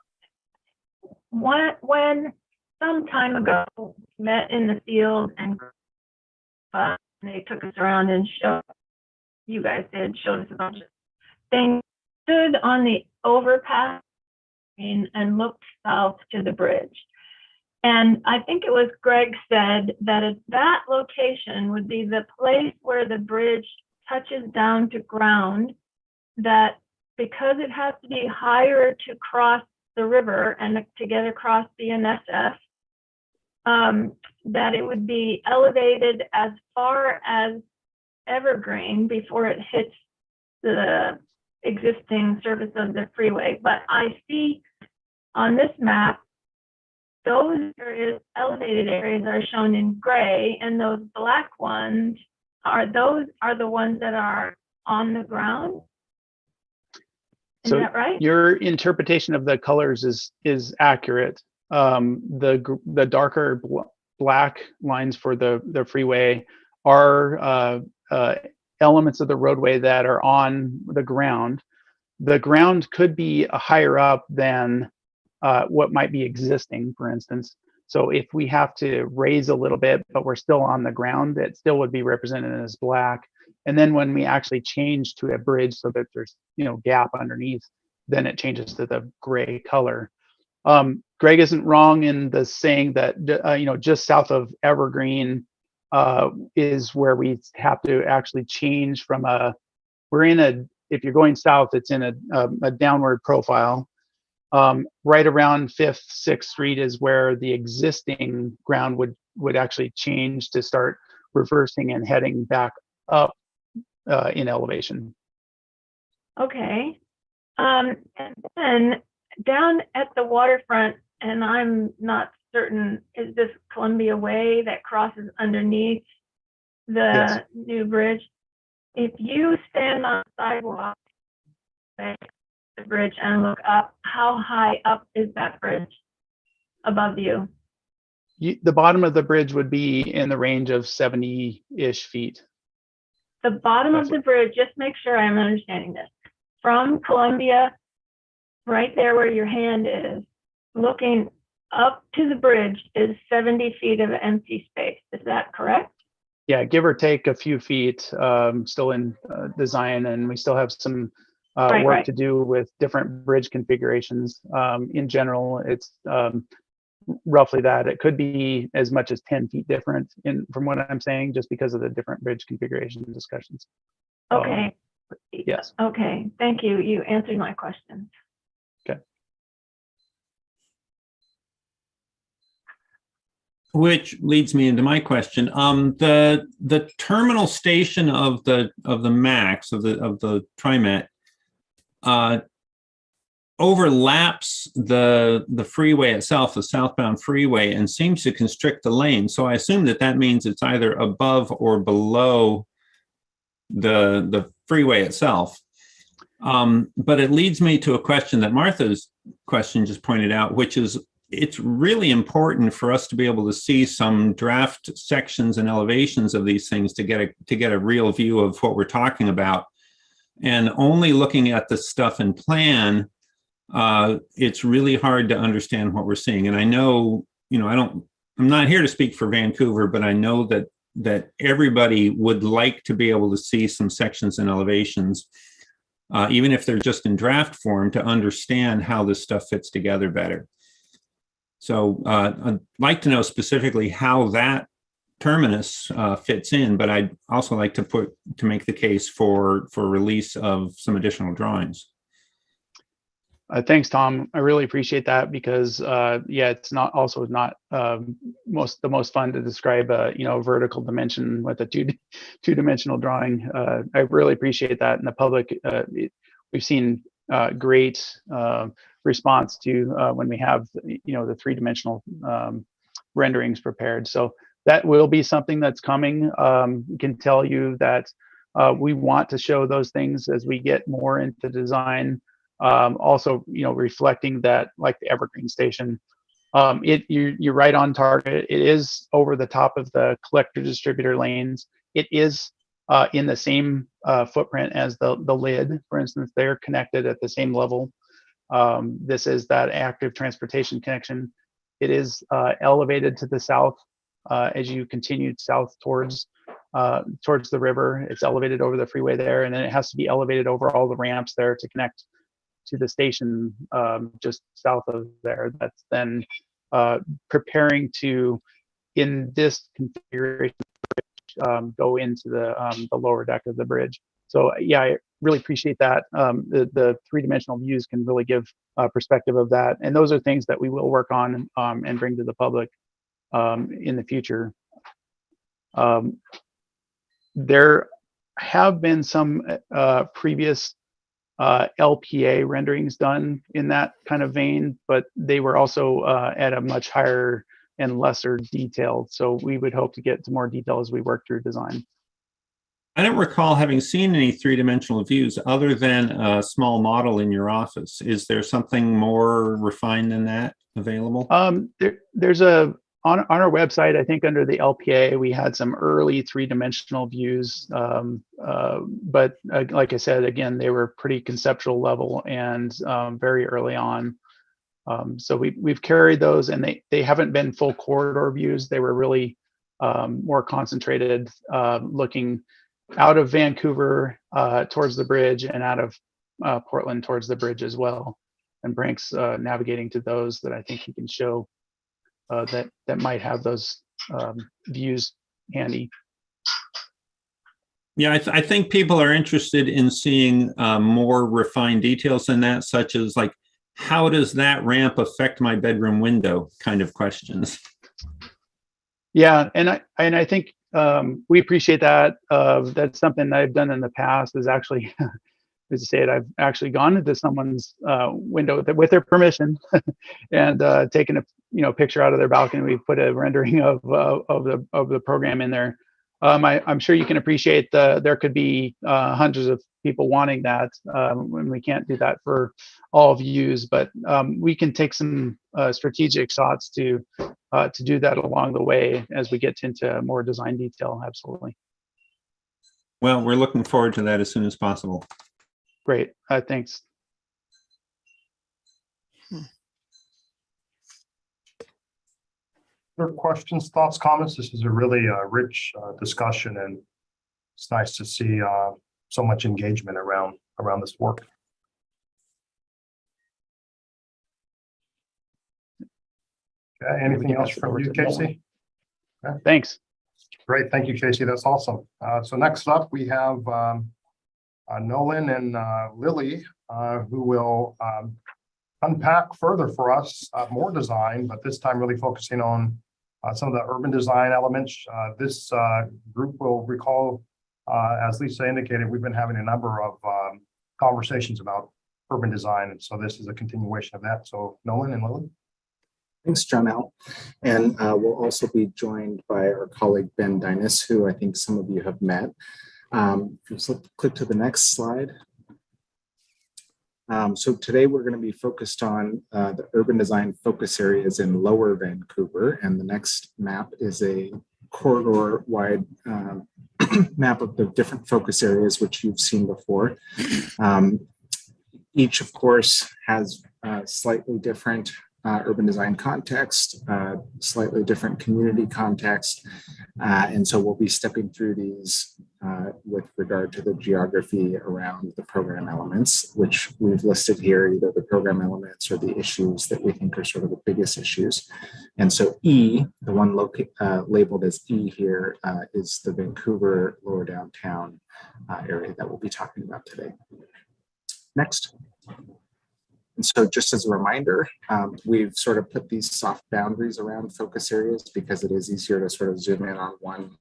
When some time ago we met in the field and they took us around and showed us a bunch of things, stood on the overpass and looked south to the bridge. And I think it was Greg said that at that location would be the place where the bridge touches down to ground, that because it has to be higher to cross the river and to get across the NSF, that it would be elevated as far as Evergreen before it hits the existing surface of the freeway. But I see on this map, those areas, elevated areas, are shown in gray, and those black ones are the ones that are on the ground. Is that right? Your interpretation of the colors is accurate. The darker black lines for the freeway are elements of the roadway that are on the ground. The ground could be higher up than what might be existing, for instance. So if we have to raise a little bit, but we're still on the ground, it still would be represented as black. And then when we actually change to a bridge so that there's, gap underneath, then it changes to the gray color. Greg isn't wrong in the saying that, just south of Evergreen is where we have to actually change from if you're going south, it's in a downward profile. Right around 5th, 6th Street is where the existing ground would actually change to start reversing and heading back up in elevation. Okay. And then down at the waterfront, and I'm not certain, is this Columbia Way that crosses underneath the new bridge? If you stand on the sidewalk, the bridge, and look up, how high up is that bridge above you? The bottom of the bridge would be in the range of 70-ish feet. The bottom of the bridge, just make sure I'm understanding this. From Columbia, right there where your hand is, looking up to the bridge is 70 feet of empty space. Is that correct? Yeah, give or take a few feet, still in design, and we still have some work to do with different bridge configurations. In general, it's roughly that. It could be as much as 10 feet different from what I'm saying, just because of the different bridge configuration discussions. Okay. Yes. Okay, thank you. You answered my questions. Okay. Which leads me into my question. The terminal station of the MAX of the TriMet overlaps the freeway itself, the southbound freeway, and seems to constrict the lane. So I assume that means it's either above or below the freeway itself. But it leads me to a question that Martha's question just pointed out, which is it's really important for us to be able to see some draft sections and elevations of these things to get a real view of what we're talking about. And only looking at the stuff in plan, it's really hard to understand what we're seeing. And I know, I'm not here to speak for Vancouver, but I know that everybody would like to be able to see some sections and elevations, even if they're just in draft form, to understand how this stuff fits together better. So I'd like to know specifically how that terminus fits in, but I'd also like to make the case for release of some additional drawings. Thanks, Tom. I really appreciate that because it's not the most fun to describe a vertical dimension with a two-dimensional drawing. I really appreciate that. In the public, we've seen great response to when we have the three-dimensional renderings prepared. So that will be something that's coming. We can tell you that we want to show those things as we get more into design. Also, reflecting that, like the Evergreen Station, you're right on target. It is over the top of the collector distributor lanes. It is in the same footprint as the lid, for instance. They're connected at the same level. This is that active transportation connection. It is elevated to the south as you continue south towards the river. It's elevated over the freeway there, and then it has to be elevated over all the ramps there to connect to the station just south of there. That's then preparing to, in this configuration, go into the lower deck of the bridge. So yeah, I really appreciate that. The three-dimensional views can really give perspective of that, and those are things that we will work on and bring to the public in the future. There have been some previous LPA renderings done in that kind of vein, but they were also at a much higher and lesser detail. So we would hope to get to more detail as we work through design. I don't recall having seen any three-dimensional views other than a small model in your office. Is there something more refined than that available? There's on our website, I think under the LPA, we had some early three-dimensional views, but like I said, again, they were pretty conceptual level and very early on. So we've carried those, and they haven't been full corridor views. They were really more concentrated, looking out of Vancouver towards the bridge and out of Portland towards the bridge as well. And Brank's navigating to those that I think he can show that might have those views handy. Yeah, I think people are interested in seeing more refined details than that, such as like, how does that ramp affect my bedroom window kind of questions. Yeah, and I think we appreciate that. That's something that I've done in the past, is actually, as I said, I've actually gone into someone's window with their permission and taken a picture out of their balcony. We put a rendering of the program in there. I'm sure you can appreciate there could be hundreds of people wanting that when we can't do that for all views, but we can take some strategic shots to do that along the way as we get into more design detail. Absolutely. Well, we're looking forward to that as soon as possible. Great. Thanks. Other questions, thoughts, comments? This is a really rich discussion, and it's nice to see so much engagement around this work. Okay, anything else from you, Casey? Okay. Thanks. Great, thank you, Casey. That's awesome. So next up, we have Nolan and Lily, who will unpack further for us more design, but this time really focusing on some of the urban design elements. This group will recall, as Lisa indicated, we've been having a number of conversations about urban design, and so this is a continuation of that. So Nolan and Lily. Thanks, Johnell. And we'll also be joined by our colleague, Ben Dinas, who I think some of you have met. Just click to the next slide. So today we're going to be focused on the urban design focus areas in Lower Vancouver. And the next map is a corridor-wide map of the different focus areas, which you've seen before. Each, of course, has slightly different urban design context, slightly different community context. And so we'll be stepping through these with regard to the geography around the program elements, which we've listed here, either the program elements or the issues that we think are sort of the biggest issues. And so E, the one labeled as E here, is the Vancouver Lower Downtown area that we'll be talking about today. Next. And so just as a reminder, we've sort of put these soft boundaries around focus areas because it is easier to sort of zoom in on one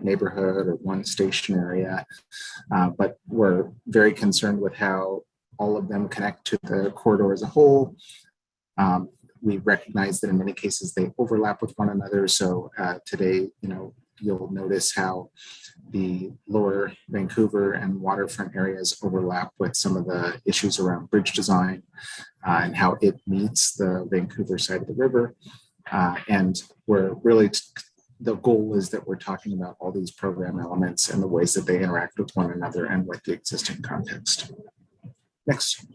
neighborhood or one station area. But we're very concerned with how all of them connect to the corridor as a whole. We recognize that in many cases they overlap with one another. So today, you'll notice how the Lower Vancouver and waterfront areas overlap with some of the issues around bridge design and how it meets the Vancouver side of the river. And we're really, the goal is that we're talking about all these program elements and the ways that they interact with one another and with the existing context. Next.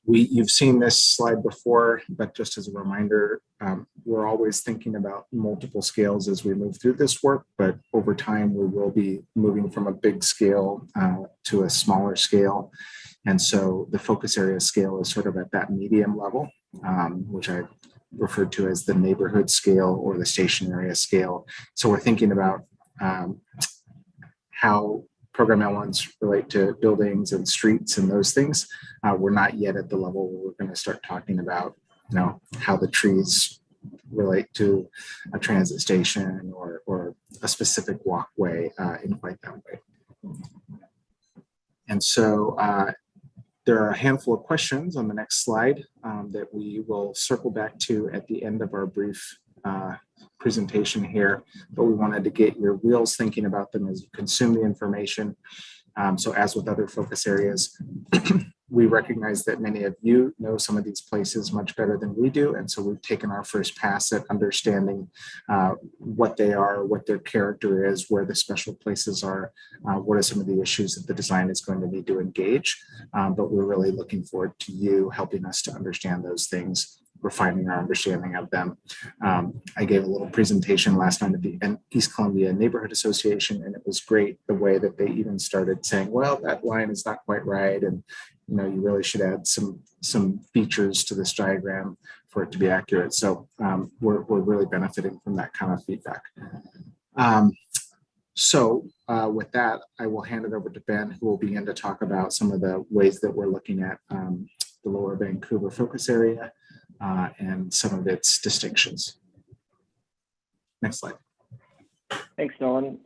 You've seen this slide before, but just as a reminder, we're always thinking about multiple scales as we move through this work, but over time we will be moving from a big scale to a smaller scale. And so the focus area scale is sort of at that medium level, which I referred to as the neighborhood scale or the station area scale. So we're thinking about how program elements relate to buildings and streets and those things. We're not yet at the level where we're going to start talking about, how the trees relate to a transit station or a specific walkway in quite that way. And so there are a handful of questions on the next slide that we will circle back to at the end of our brief presentation here, but we wanted to get your wheels thinking about them as you consume the information. So as with other focus areas, we recognize that many of you know some of these places much better than we do. And so we've taken our first pass at understanding what they are, what their character is, where the special places are, what are some of the issues that the design is going to need to engage. But we're really looking forward to you helping us to understand those things, refining our understanding of them. I gave a little presentation last night at the East Columbia Neighborhood Association, and it was great the way that they even started saying, well, that line is not quite right. And you really should add some features to this diagram for it to be accurate. So we're really benefiting from that kind of feedback. So with that, I will hand it over to Ben, who will begin to talk about some of the ways that we're looking at the Lower Vancouver focus area and some of its distinctions. Next slide. Thanks, Nolan.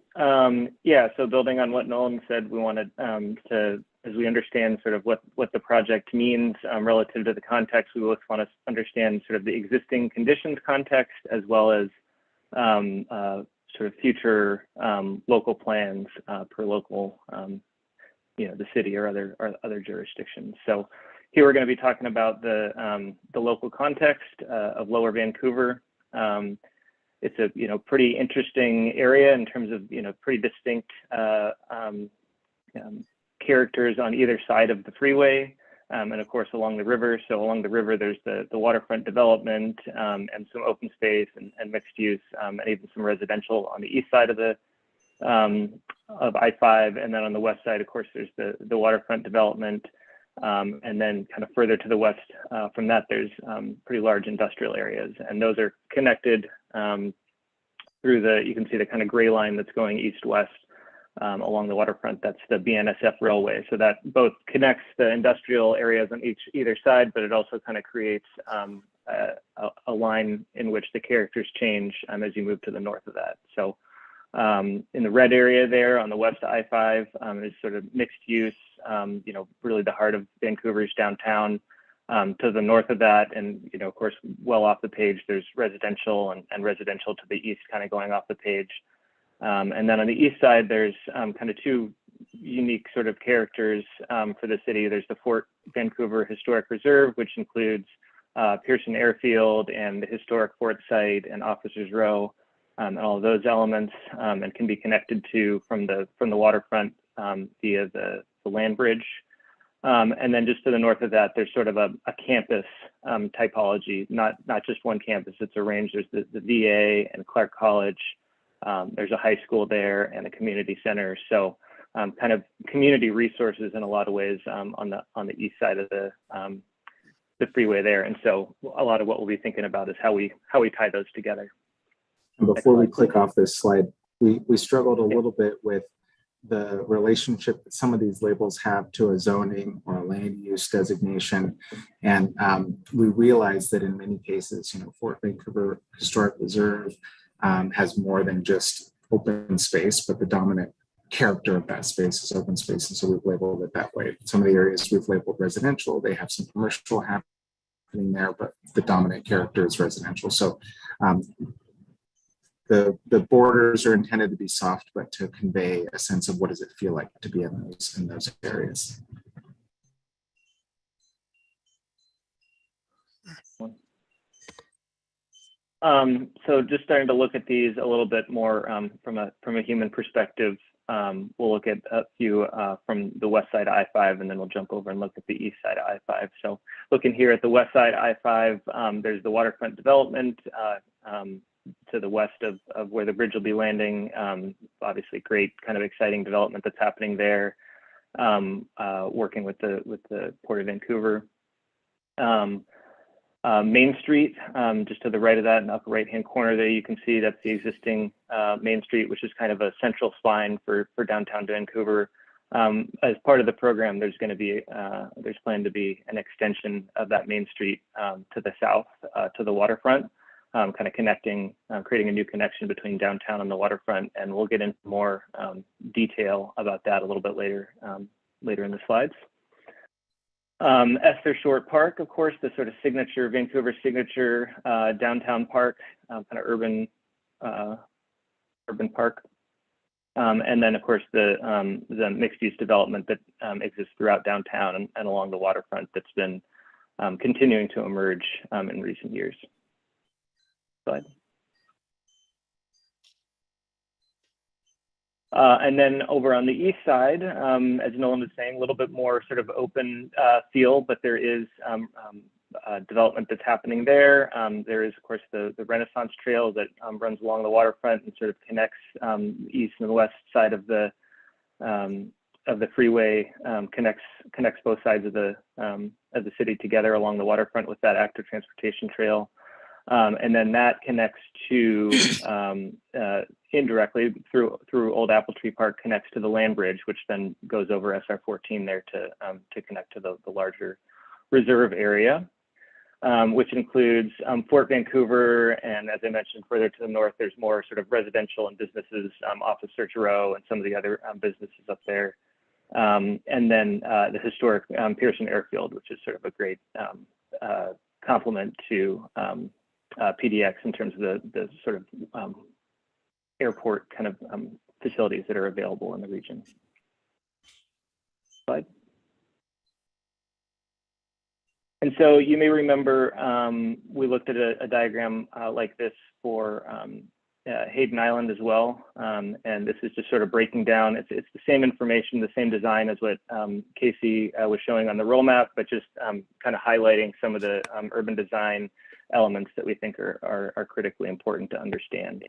Yeah, so building on what Nolan said, we wanted to, as we understand sort of what the project means relative to the context, we both want to understand sort of the existing conditions context as well as sort of future local plans per local, the city or other jurisdictions. So here we're going to be talking about the local context of Lower Vancouver. It's a pretty interesting area in terms of pretty distinct characters on either side of the freeway, and of course along the river. So along the river, there's the waterfront development and some open space and mixed use, and even some residential on the east side of I-5, and then on the west side, of course, there's the waterfront development. And then kind of further to the west from that, there's pretty large industrial areas, and those are connected through you can see the kind of gray line that's going east-west along the waterfront. That's the BNSF railway. So that both connects the industrial areas on either side, but it also kind of creates a line in which the characters change as you move to the north of that. So in the red area there on the west of I-5 is sort of mixed use, really the heart of Vancouver's downtown. To the north of that, and of course, well off the page, there's residential and residential to the east, kind of going off the page. And then on the east side, there's kind of two unique sort of characters for the city. There's the Fort Vancouver Historic Reserve, which includes Pearson Airfield and the historic Fort Site and Officers Row, and all of those elements, and can be connected to from the waterfront via the land bridge. And then just to the north of that, there's sort of a campus typology, not just one campus, it's arranged. There's the VA and Clark College. There's a high school there and a community center. So kind of community resources in a lot of ways on the east side of the freeway there. And so a lot of what we'll be thinking about is how we tie those together. And before we click off this slide, we struggled a little bit with the relationship that some of these labels have to a zoning or a land use designation. And we realized that in many cases, Fort Vancouver Historic Reserve has more than just open space, but the dominant character of that space is open space. And so we've labeled it that way. Some of the areas we've labeled residential, they have some commercial happening there, but the dominant character is residential. So the borders are intended to be soft, but to convey a sense of what does it feel like to be in those areas. So just starting to look at these a little bit more from a human perspective. We'll look at a few from the west side of I-5, and then we'll jump over and look at the east side of I-5. So looking here at the west side of I-5, there's the waterfront development to the west of where the bridge will be landing. Obviously great kind of exciting development that's happening there, working with the Port of Vancouver. Main Street, just to the right of that in the upper right-hand corner there, you can see that's the existing Main Street, which is kind of a central spine for downtown Vancouver. As part of the program, there's going to be, there's planned to be an extension of that Main Street to the south, to the waterfront, kind of connecting, creating a new connection between downtown and the waterfront. And we'll get into more detail about that a little bit later, later in the slides. Esther Short Park, of course, the sort of signature, Vancouver signature downtown park, kind of urban park. And then, of course, the mixed-use development that exists throughout downtown and along the waterfront that's been continuing to emerge in recent years. Slide. And then over on the east side, as Nolan was saying, a little bit more sort of open feel, but there is development that's happening there. There is, of course, the Renaissance Trail that runs along the waterfront and sort of connects the east and the west side of the freeway, connects both sides of the city together along the waterfront with that active transportation trail. And then that connects to indirectly through Old Apple Tree Park, connects to the land bridge, which then goes over SR-14 there to connect to the larger reserve area, which includes Fort Vancouver. And as I mentioned, further to the north, there's more sort of residential and businesses, Office Search Row and some of the other businesses up there. And then the historic Pearson Airfield, which is sort of a great complement to PDX in terms of the sort of airport kind of facilities that are available in the region. Slide. And so you may remember we looked at a diagram like this for Hayden Island as well. And this is just sort of breaking down. It's the same information, the same design as what Casey was showing on the roll map, but just kind of highlighting some of the urban design elements that we think are critically important to understand.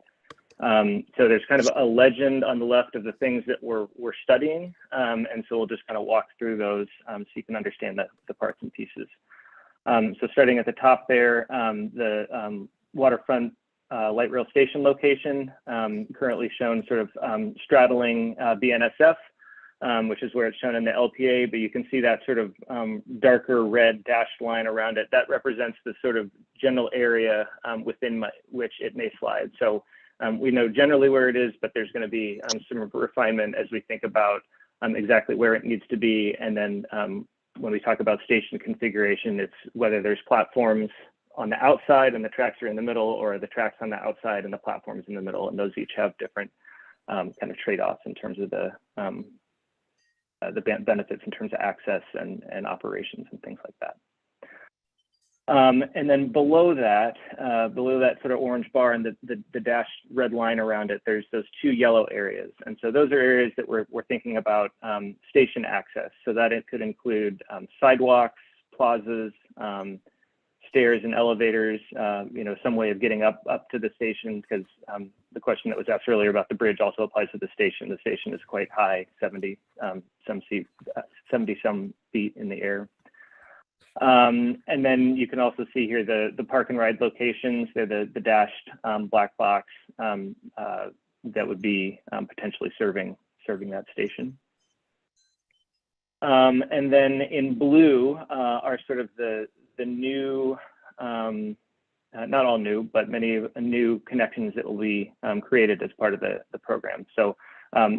So there's kind of a legend on the left of the things that we're studying. And so we'll just kind of walk through those so you can understand the parts and pieces. So starting at the top there, the waterfront light rail station location, currently shown sort of straddling BNSF, which is where it's shown in the LPA, but you can see that sort of darker red dashed line around it. That represents the sort of general area within which it may slide. So we know generally where it is, but there's going to be some refinement as we think about exactly where it needs to be. And then when we talk about station configuration, it's whether there's platforms on the outside and the tracks are in the middle, or the tracks on the outside and the platforms in the middle. And those each have different kind of trade-offs in terms of the benefits in terms of access and operations and things like that. And then below that sort of orange bar and the dashed red line around it, there's those two yellow areas. And so those are areas that we're thinking about station access. So that it could include sidewalks, plazas, stairs and elevators, some way of getting up to the station, because the question that was asked earlier about the bridge also applies to the station. The station is quite high, 70 some feet in the air. And then you can also see here the park and ride locations. They're the dashed black box that would be potentially serving that station. And then in blue are sort of the new, not all new, but many new connections that will be created as part of the program. So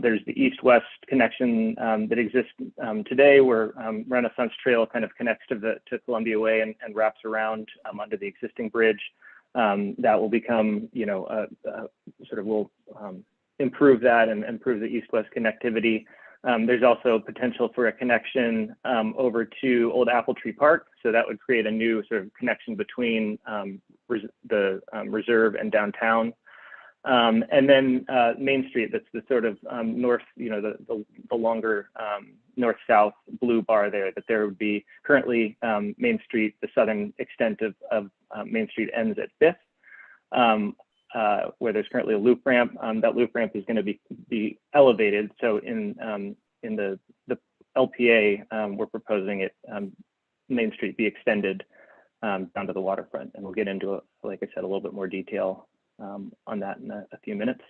there's the east-west connection that exists today, where Renaissance Trail kind of connects to Columbia Way and wraps around under the existing bridge. That will become, we'll improve that and improve the east-west connectivity. There's also potential for a connection over to Old Apple Tree Park. So that would create a new sort of connection between the reserve and downtown. And then Main Street, that's the sort of north, the longer north-south blue bar there, that there would be currently Main Street, the southern extent of Main Street ends at 5th. Where there's currently a loop ramp. That loop ramp is going to be elevated. So in the LPA, we're proposing it Main Street be extended down to the waterfront, and we'll get into, like I said, a little bit more detail on that in a few minutes.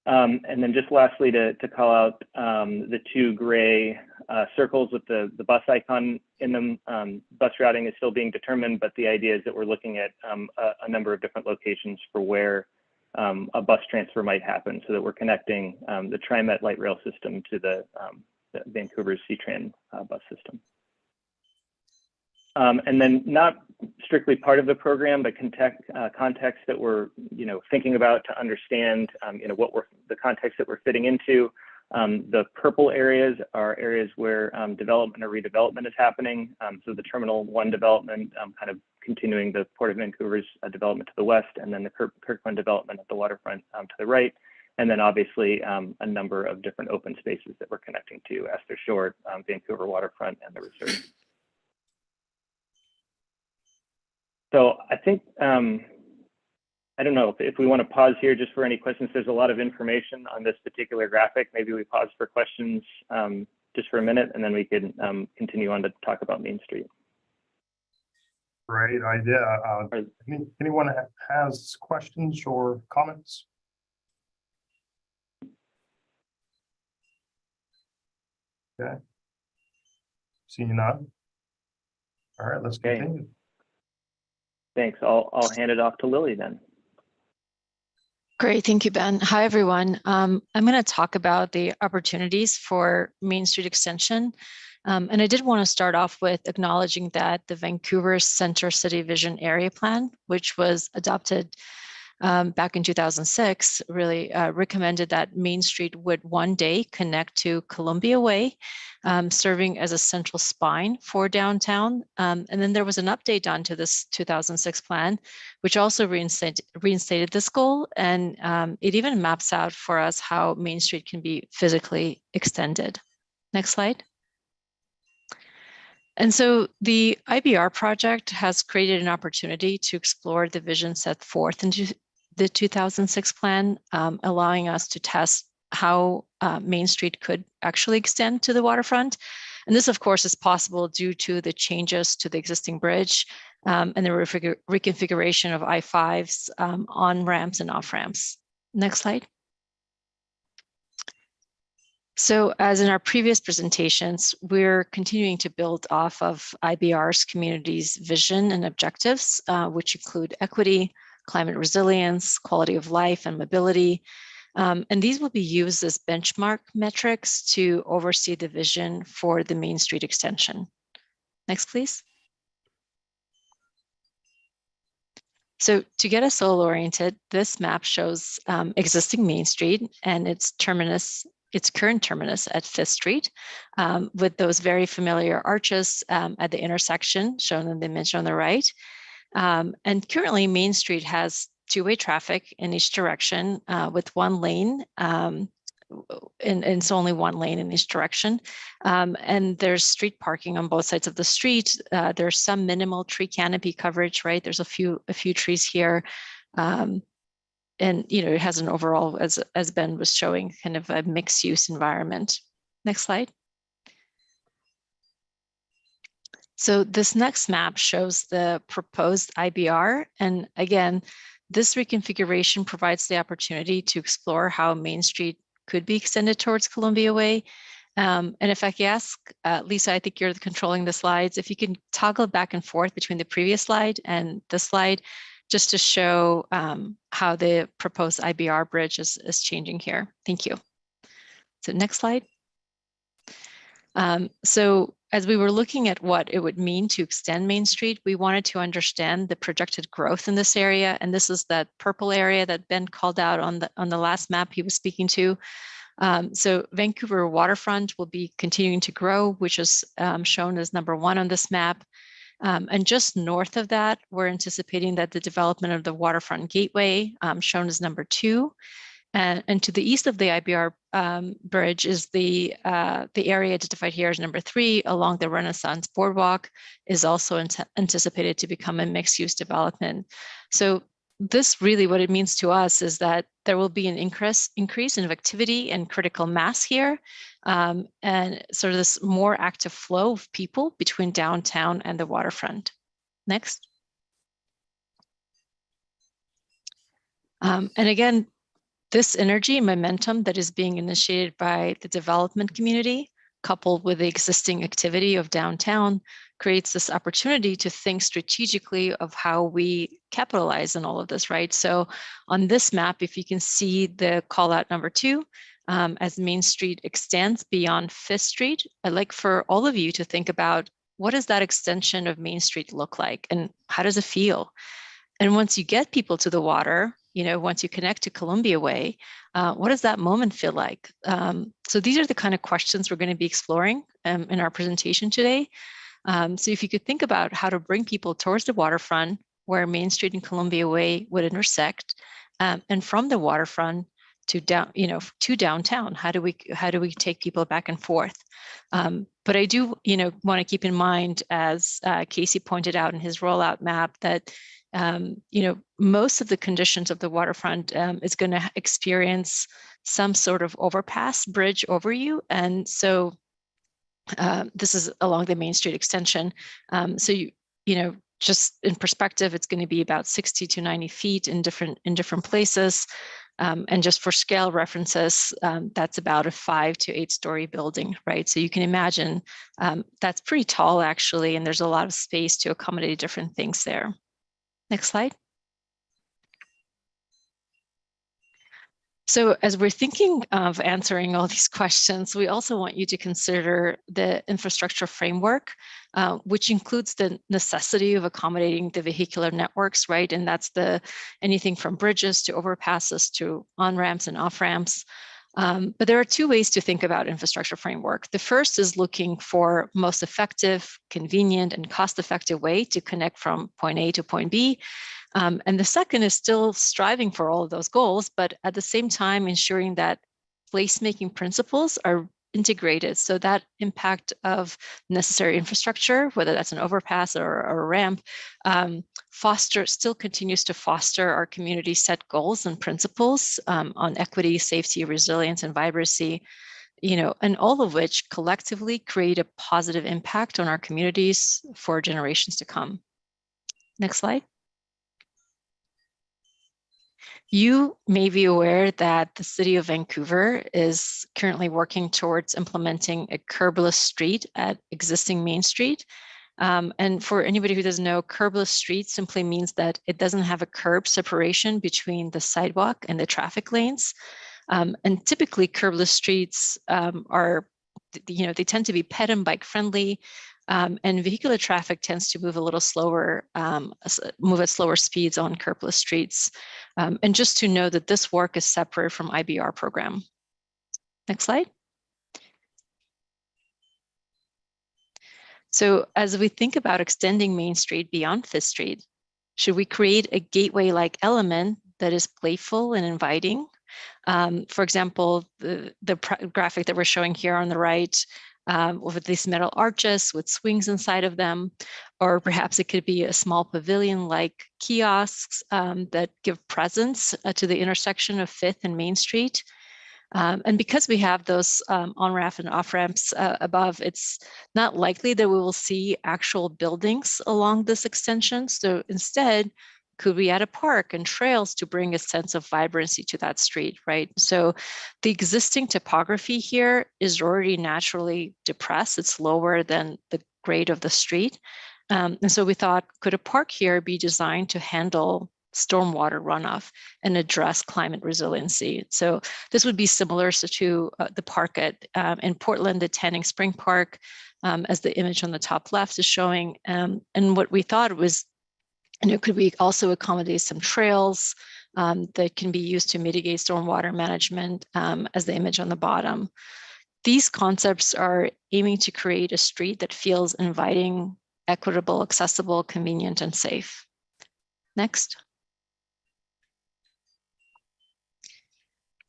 And then just lastly, to call out the two gray circles with the bus icon in them. Bus routing is still being determined, but the idea is that we're looking at a number of different locations for where a bus transfer might happen, so that we're connecting the TriMet light rail system to the Vancouver's C-Tran bus system. And then not strictly part of the program, but context that we're thinking about to understand the context that we're fitting into. The purple areas are areas where development or redevelopment is happening. So the Terminal 1 development, kind of continuing the Port of Vancouver's development to the west, and then the Kirkland development at the waterfront to the right. And then obviously a number of different open spaces that we're connecting to: Astor Shore, Vancouver waterfront, and the reserve. So I think, I don't know if we want to pause here just for any questions. There's a lot of information on this particular graphic. Maybe we pause for questions just for a minute, and then we can continue on to talk about Main Street. Great idea. Anyone has questions or comments? Okay. Seeing none. All right, let's continue. Thanks. I'll hand it off to Lily then. Great, thank you, Ben. Hi, everyone. I'm going to talk about the opportunities for Main Street Extension. And I did want to start off with acknowledging that the Vancouver Center City Vision Area Plan, which was adopted back in 2006, really recommended that Main Street would one day connect to Columbia Way, serving as a central spine for downtown. And then there was an update done to this 2006 plan, which also reinstated this goal. And it even maps out for us how Main Street can be physically extended. Next slide. And so the IBR project has created an opportunity to explore the vision set forth in the 2006 plan, allowing us to test how Main Street could actually extend to the waterfront. And this, of course, is possible due to the changes to the existing bridge and the reconfiguration of I-5s on ramps and off ramps. Next slide. So as in our previous presentations, we're continuing to build off of IBR's community's vision and objectives, which include equity, climate resilience, quality of life, and mobility. And these will be used as benchmark metrics to oversee the vision for the Main Street extension. Next, please. So to get us all oriented, this map shows existing Main Street and its current terminus at 5th Street, with those very familiar arches at the intersection shown in the image on the right. And currently Main Street has two-way traffic in each direction with one lane, and it's only one lane in each direction. And there's street parking on both sides of the street. There's some minimal tree canopy coverage, right? There's a few trees here. And it has an overall, as Ben was showing, kind of a mixed use environment. Next slide. So this next map shows the proposed IBR. And again, this reconfiguration provides the opportunity to explore how Main Street could be extended towards Columbia Way. And if I could ask, Lisa, I think you're controlling the slides, if you can toggle back and forth between the previous slide and this slide, just to show how the proposed IBR bridge is changing here. Thank you. So next slide. So as we were looking at what it would mean to extend Main Street, we wanted to understand the projected growth in this area. And this is that purple area that Ben called out on the last map he was speaking to. So Vancouver waterfront will be continuing to grow, which is shown as number 1 on this map. And just north of that, we're anticipating that the development of the waterfront gateway, shown as number 2. And to the east of the IBR bridge is the area identified here as number 3 along the Renaissance Boardwalk, is also anticipated to become a mixed-use development. So this really, what it means to us is that there will be an increase in activity and critical mass here, and sort of this more active flow of people between downtown and the waterfront. Next. And again, this energy and momentum that is being initiated by the development community, coupled with the existing activity of downtown, creates this opportunity to think strategically of how we capitalize on all of this, right? So on this map, if you can see the call out number 2, as Main Street extends beyond 5th Street, I'd like for all of you to think about, what does that extension of Main Street look like and how does it feel? And once you get people to the water, once you connect to Columbia Way, what does that moment feel like? So these are the kind of questions we're going to be exploring in our presentation today. So if you could think about how to bring people towards the waterfront where Main Street and Columbia Way would intersect, and from the waterfront to downtown, how do we take people back and forth? But I do, want to keep in mind, as Casey pointed out in his rollout map, that most of the conditions of the waterfront is going to experience some sort of overpass bridge over you. And so this is along the Main Street extension. So just in perspective, it's going to be about 60 to 90 feet in different places. And just for scale references, that's about a 5 to 8 story building, right? So you can imagine that's pretty tall actually, and there's a lot of space to accommodate different things there. Next slide. So as we're thinking of answering all these questions, we also want you to consider the infrastructure framework, which includes the necessity of accommodating the vehicular networks, right? And that's anything from bridges to overpasses to on-ramps and off-ramps. But there are 2 ways to think about infrastructure framework. The first is looking for most effective, convenient, and cost-effective way to connect from point A to point B. And the second is still striving for all of those goals, but at the same time ensuring that placemaking principles are integrated. So that impact of necessary infrastructure, whether that's an overpass or a ramp, still continues to foster our community set goals and principles on equity, safety, resilience, and vibrancy, and all of which collectively create a positive impact on our communities for generations to come. Next slide. You may be aware that the city of Vancouver is currently working towards implementing a curbless street at existing Main Street. And for anybody who doesn't know, curbless street simply means that it doesn't have a curb separation between the sidewalk and the traffic lanes. And typically curbless streets they tend to be ped and bike friendly. And vehicular traffic tends to move a little slower, move at slower speeds on curbless streets. And just to know that this work is separate from IBR program. Next slide. So as we think about extending Main Street beyond Fifth Street, should we create a gateway-like element that is playful and inviting? For example, the graphic that we're showing here on the right, with these metal arches with swings inside of them, or perhaps it could be a small pavilion like kiosks that give presence to the intersection of 5th and Main Street. And because we have those on-ramp and off-ramps above, it's not likely that we will see actual buildings along this extension. So instead, could we add a park and trails to bring a sense of vibrancy to that street, right? So the existing topography here is already naturally depressed. It's lower than the grade of the street. And so we thought, could a park here be designed to handle stormwater runoff and address climate resiliency? So this would be similar to the park in Portland, the Tanning Spring Park, as the image on the top left is showing. And what we thought was, could we also accommodate some trails that can be used to mitigate stormwater management, as the image on the bottom. These concepts are aiming to create a street that feels inviting, equitable, accessible, convenient, and safe. Next.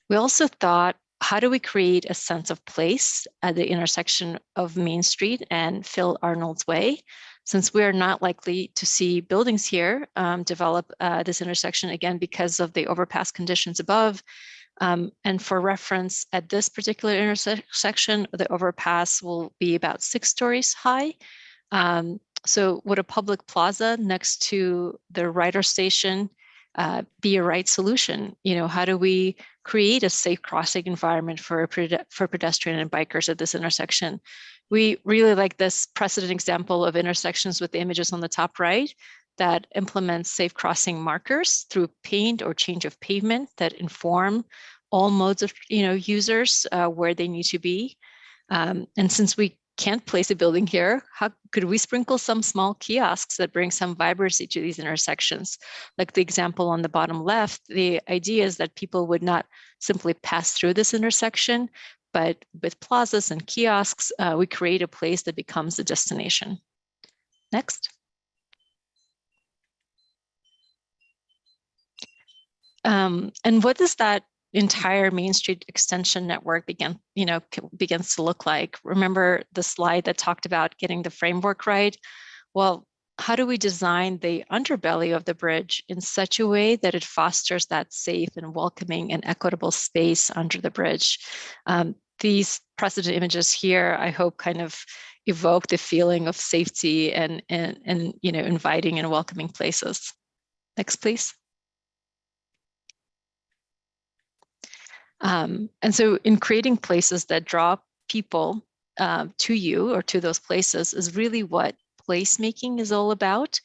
We also thought, how do we create a sense of place at the intersection of Main Street and Phil Arnold's Way? Since we are not likely to see buildings here develop this intersection, again, because of the overpass conditions above. And for reference, at this particular intersection, the overpass will be about 6 stories high. So would a public plaza next to the Ryder station be a right solution? How do we create a safe crossing environment for pedestrian and bikers at this intersection? We really like this precedent example of intersections with the images on the top right that implements safe crossing markers through paint or change of pavement that inform all modes of users where they need to be. And since we can't place a building here, how could we sprinkle some small kiosks that bring some vibrancy to these intersections? Like the example on the bottom left, the idea is that people would not simply pass through this intersection, but with plazas and kiosks, we create a place that becomes a destination. Next. And what does that entire Main Street extension network begins to look like? Remember the slide that talked about getting the framework right? Well, how do we design the underbelly of the bridge in such a way that it fosters that safe and welcoming and equitable space under the bridge? These precedent images here, I hope, kind of evoke the feeling of safety and inviting and welcoming places. Next, please. And so in creating places that draw people to you or to those places is really what placemaking is all about.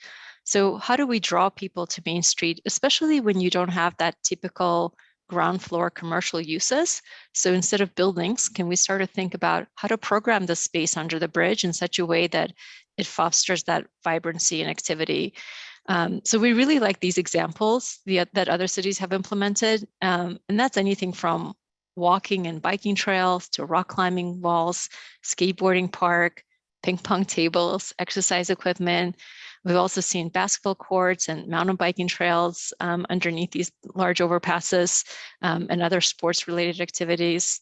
So how do we draw people to Main Street, especially when you don't have that typical ground floor commercial uses? So instead of buildings, can we start to think about how to program the space under the bridge in such a way that it fosters that vibrancy and activity? So we really like these examples that other cities have implemented. And that's anything from walking and biking trails to rock climbing walls, skateboarding park, ping pong tables, exercise equipment. We've also seen basketball courts and mountain biking trails underneath these large overpasses and other sports related activities.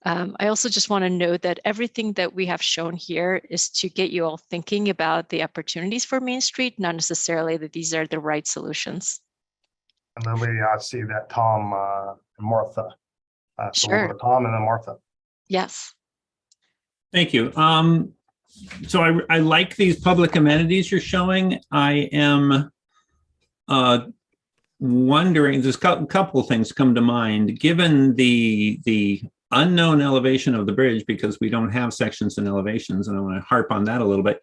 I also just want to note that everything that we have shown here is to get you all thinking about the opportunities for Main Street, not necessarily that these are the right solutions. And Lily, I see that Tom and Martha. So we'll go Sure. to Tom and then Martha. Yes. Thank you. So I like these public amenities you're showing. I am wondering, there's a couple of things come to mind, given the unknown elevation of the bridge, because we don't have sections and elevations, and I want to harp on that a little bit.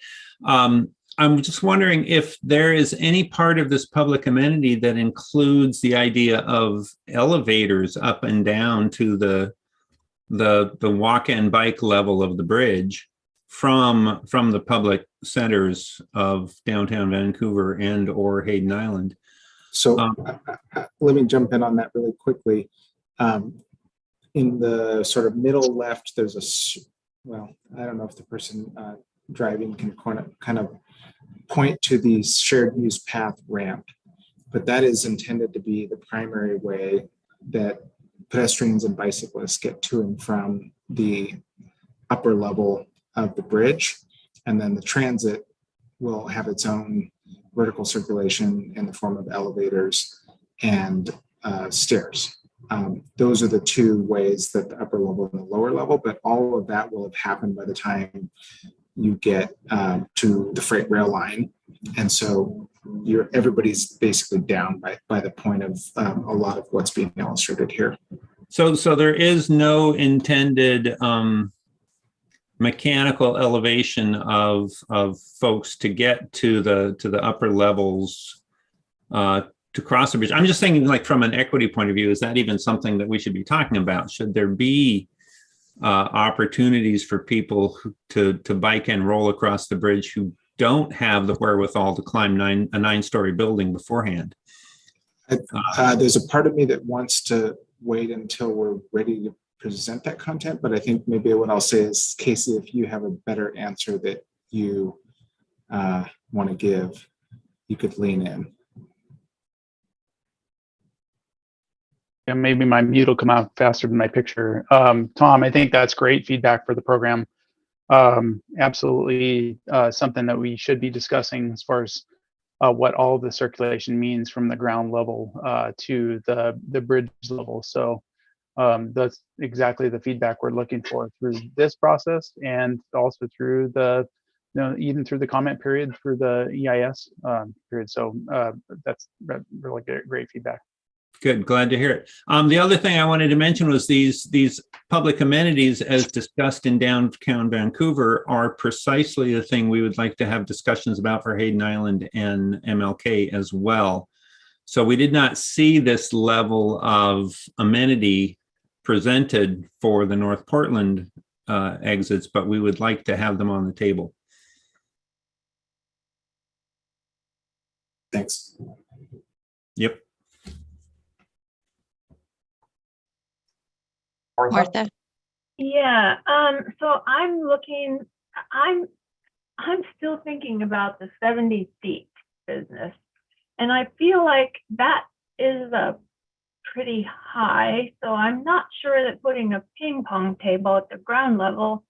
I'm just wondering if there is any part of this public amenity that includes the idea of elevators up and down to the walk and bike level of the bridge from the public centers of downtown Vancouver and or Hayden Island. So let me jump in on that really quickly. In the sort of middle left, there's well, I don't know if the person driving can kind of point to the shared use path ramp, but that is intended to be the primary way that pedestrians and bicyclists get to and from the upper level of the bridge. And then the transit will have its own vertical circulation in the form of elevators and stairs. Those are the two ways that the upper level and the lower level, but all of that will have happened by the time you get to the freight rail line. And so everybody's basically down by the point of a lot of what's being illustrated here. So there is no intended mechanical elevation of folks to get to the upper levels to cross the bridge. I'm just thinking, like, from an equity point of view, is that even something that we should be talking about? Should there be opportunities for people to bike and roll across the bridge who don't have the wherewithal to climb a 9-story building beforehand? There's a part of me that wants to wait until we're ready to present that content, but I think maybe what I'll say is, Casey, if you have a better answer that you want to give, you could lean in. Yeah, maybe my mute will come out faster than my picture. Tom, I think that's great feedback for the program. Absolutely something that we should be discussing as far as what all of the circulation means from the ground level to the bridge level. So that's exactly the feedback we're looking for through this process, and also through even through the comment period, through the EIS period. So that's really great feedback. Good, glad to hear it. The other thing I wanted to mention was these public amenities, as discussed in downtown Vancouver, are precisely the thing we would like to have discussions about for Hayden Island and MLK as well. So we did not see this level of amenity presented for the North Portland exits, but we would like to have them on the table. Thanks. Yep. Martha? Yeah, so I'm still thinking about the 70 feet business. And I feel like that is pretty high. So I'm not sure that putting a ping pong table at the ground level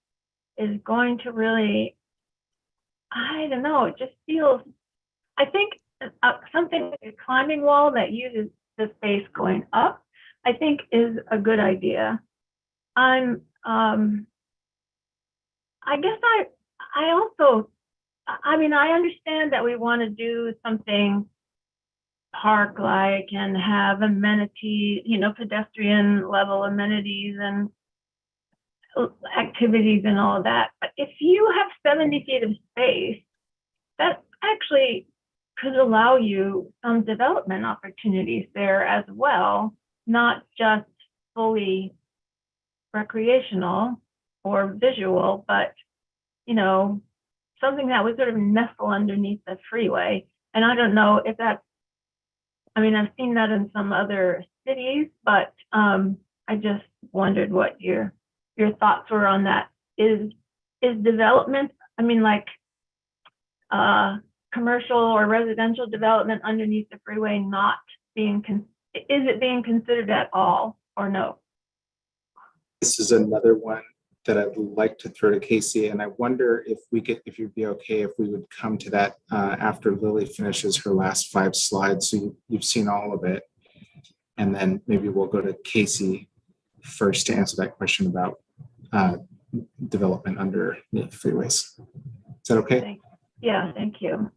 is going to really, I don't know, it just feels, I think something like a climbing wall that uses the space going up, I think is a good idea. I guess I also, I mean, I understand that we want to do something park-like and have amenities, pedestrian level amenities and activities and all of that. But if you have 70 feet of space, that actually could allow you some development opportunities there as well, not just fully recreational or visual, but something that would sort of nestle underneath the freeway. And I don't know if that's, I mean, I've seen that in some other cities, but I just wondered what your thoughts were on that. Is development, I mean, like commercial or residential development underneath the freeway not being, is it being considered at all or no? This is another one that I'd like to throw to Casey, and I wonder if you'd be okay if we would come to that after Lily finishes her last 5 slides. So you've seen all of it, and then maybe we'll go to Casey first to answer that question about development underneath freeways. Is that okay? Yeah, thank you.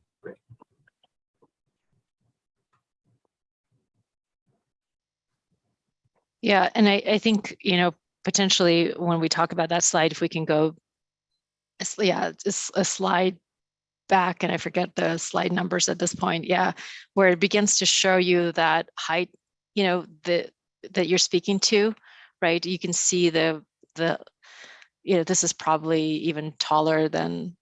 Yeah, and I think, potentially when we talk about that slide, if we can go, just a slide back, and I forget the slide numbers at this point. Yeah, where it begins to show you that height, that you're speaking to, right? You can see this is probably even taller than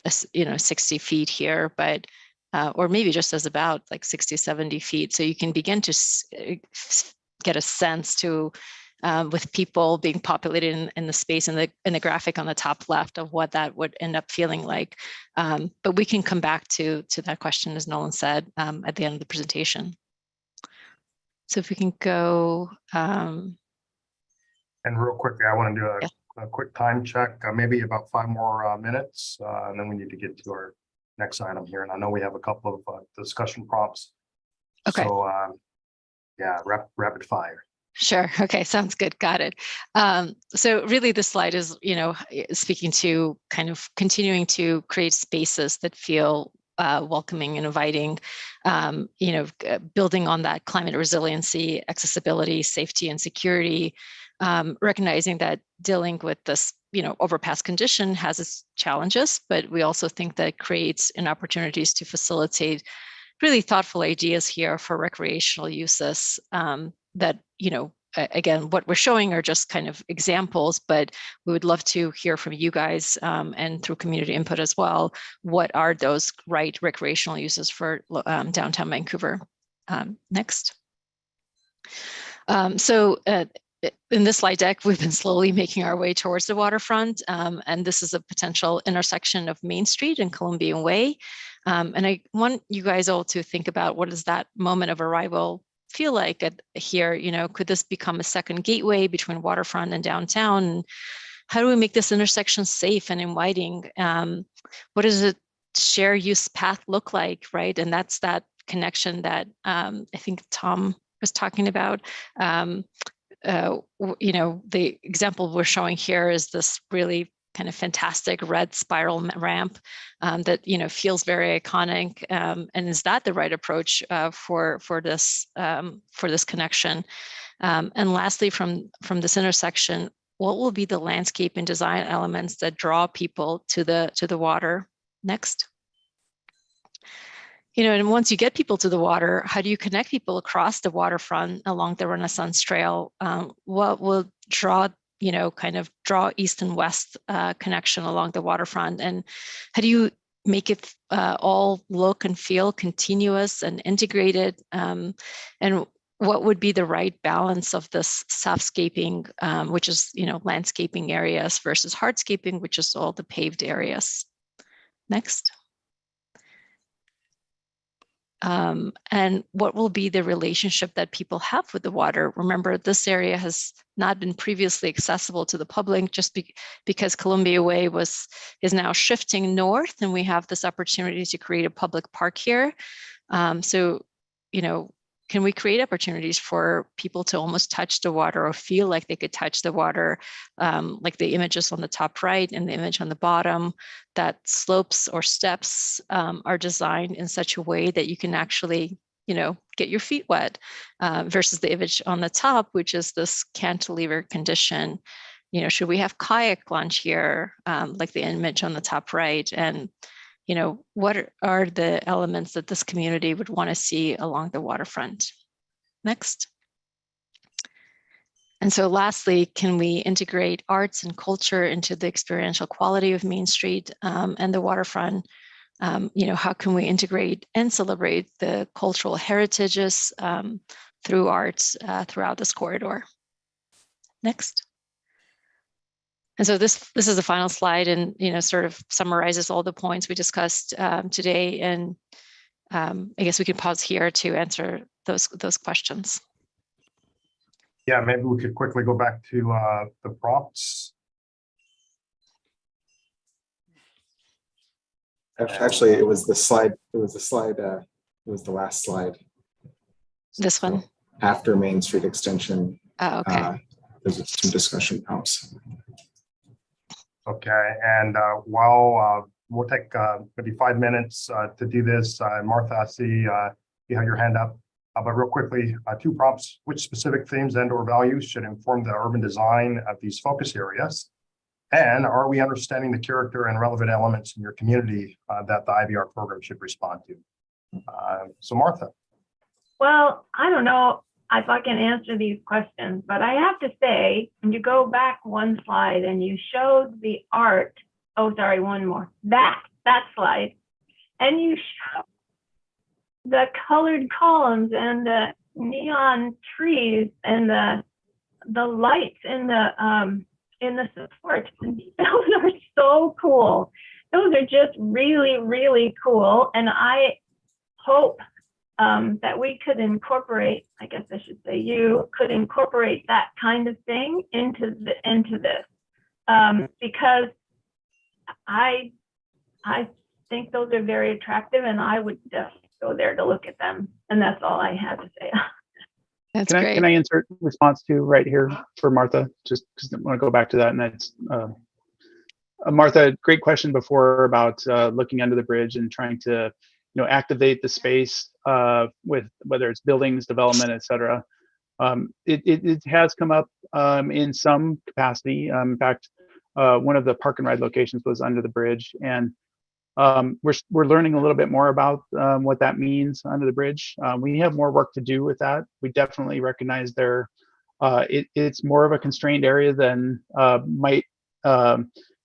60 feet here, but or maybe just as about like 60, 70 feet. So you can begin to get a sense to with people being populated in the space in the graphic on the top left of what that would end up feeling like. But we can come back to that question, as Nolan said, at the end of the presentation. So if we can go. And real quickly, I want to do a quick time check, maybe about 5 more minutes, and then we need to get to our next item here. And I know we have a couple of discussion prompts. Okay. So yeah, rapid fire. Sure. Okay. Sounds good. Got it. So really this slide is, speaking to kind of continuing to create spaces that feel welcoming and inviting, building on that climate resiliency, accessibility, safety, and security, recognizing that dealing with this, overpass condition has its challenges, but we also think that it creates opportunities to facilitate really thoughtful ideas here for recreational uses that, again, what we're showing are just kind of examples, but we would love to hear from you guys and through community input as well. What are those right recreational uses for downtown Vancouver? Next. So in this slide deck, we've been slowly making our way towards the waterfront, and this is a potential intersection of Main Street and Columbian Way. And I want you guys all to think about what does that moment of arrival feel like here? Could this become a second gateway between waterfront and downtown? And how do we make this intersection safe and inviting? What does a shared use path look like, right? And that's that connection that I think Tom was talking about. The example we're showing here is this really kind of fantastic red spiral ramp that feels very iconic. And is that the right approach for this connection? And lastly, from this intersection, what will be the landscape and design elements that draw people to the water? Next. And once you get people to the water, how do you connect people across the waterfront along the Renaissance Trail? What will draw east and west connection along the waterfront? And how do you make it all look and feel continuous and integrated? And what would be the right balance of this softscaping, which is, landscaping areas versus hardscaping, which is all the paved areas? Next. And what will be the relationship that people have with the water? Remember, this area has not been previously accessible to the public just because Columbia Way is now shifting north, and we have this opportunity to create a public park here. So, can we create opportunities for people to almost touch the water or feel like they could touch the water, like the images on the top right and the image on the bottom, that slopes or steps are designed in such a way that you can actually, get your feet wet versus the image on the top, which is this cantilever condition. Should we have kayak launch here, like the image on the top right? And what are the elements that this community would want to see along the waterfront? Next. And so lastly, can we integrate arts and culture into the experiential quality of Main Street and the waterfront? How can we integrate and celebrate the cultural heritages through arts throughout this corridor? Next. And so this is the final slide, and sort of summarizes all the points we discussed today. And I guess we can pause here to answer those questions. Yeah, maybe we could quickly go back to the prompts. Actually, it was the slide. It was the slide. It was the last slide. This one? After Main Street Extension. Oh, okay. There's some discussion prompts. Okay, and while we'll take maybe 5 minutes to do this. Martha, I see you have your hand up. But real quickly, 2 prompts: which specific themes and/or values should inform the urban design of these focus areas? And are we understanding the character and relevant elements in your community that the IVR program should respond to? So Martha. Well, I don't know if I can answer these questions, but I have to say, when you go back one slide and you showed the art, oh, sorry, one more, that slide, and you show the colored columns and the neon trees and the lights in the support. Those are so cool. Those are just really, really cool. And I hope that we could incorporate, I guess I should say you could incorporate that kind of thing into this. Because I think those are very attractive, and I would definitely go there to look at them. And that's all I have to say. That's great. Can I insert response to right here for Martha? Just because I want to go back to that. And that's Martha, great question before about looking under the bridge and trying to, activate the space with whether it's buildings, development, et cetera. It has come up in some capacity. In fact, one of the park and ride locations was under the bridge, and we're learning a little bit more about what that means under the bridge. We have more work to do with that. We definitely recognize it's more of a constrained area than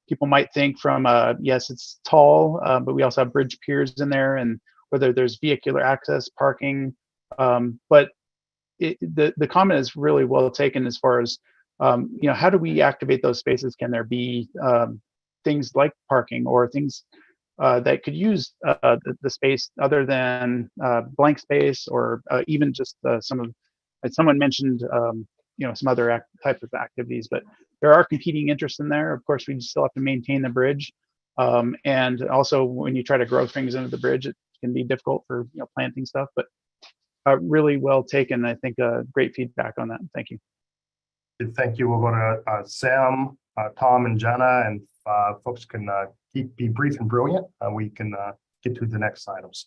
people might think from, yes, it's tall, but we also have bridge piers in there, and whether there's vehicular access, parking. But the comment is really well taken as far as, how do we activate those spaces? Can there be things like parking or things that could use the space other than blank space, or even just someone mentioned, some other type of activities, but there are competing interests in there. Of course, we still have to maintain the bridge. And also when you try to grow things under the bridge, it can be difficult for planting stuff, but really well taken. I think great feedback on that. Thank you. Thank you. We'll go to Sam, Tom, and Jenna, and folks can be brief and brilliant. We can get to the next items.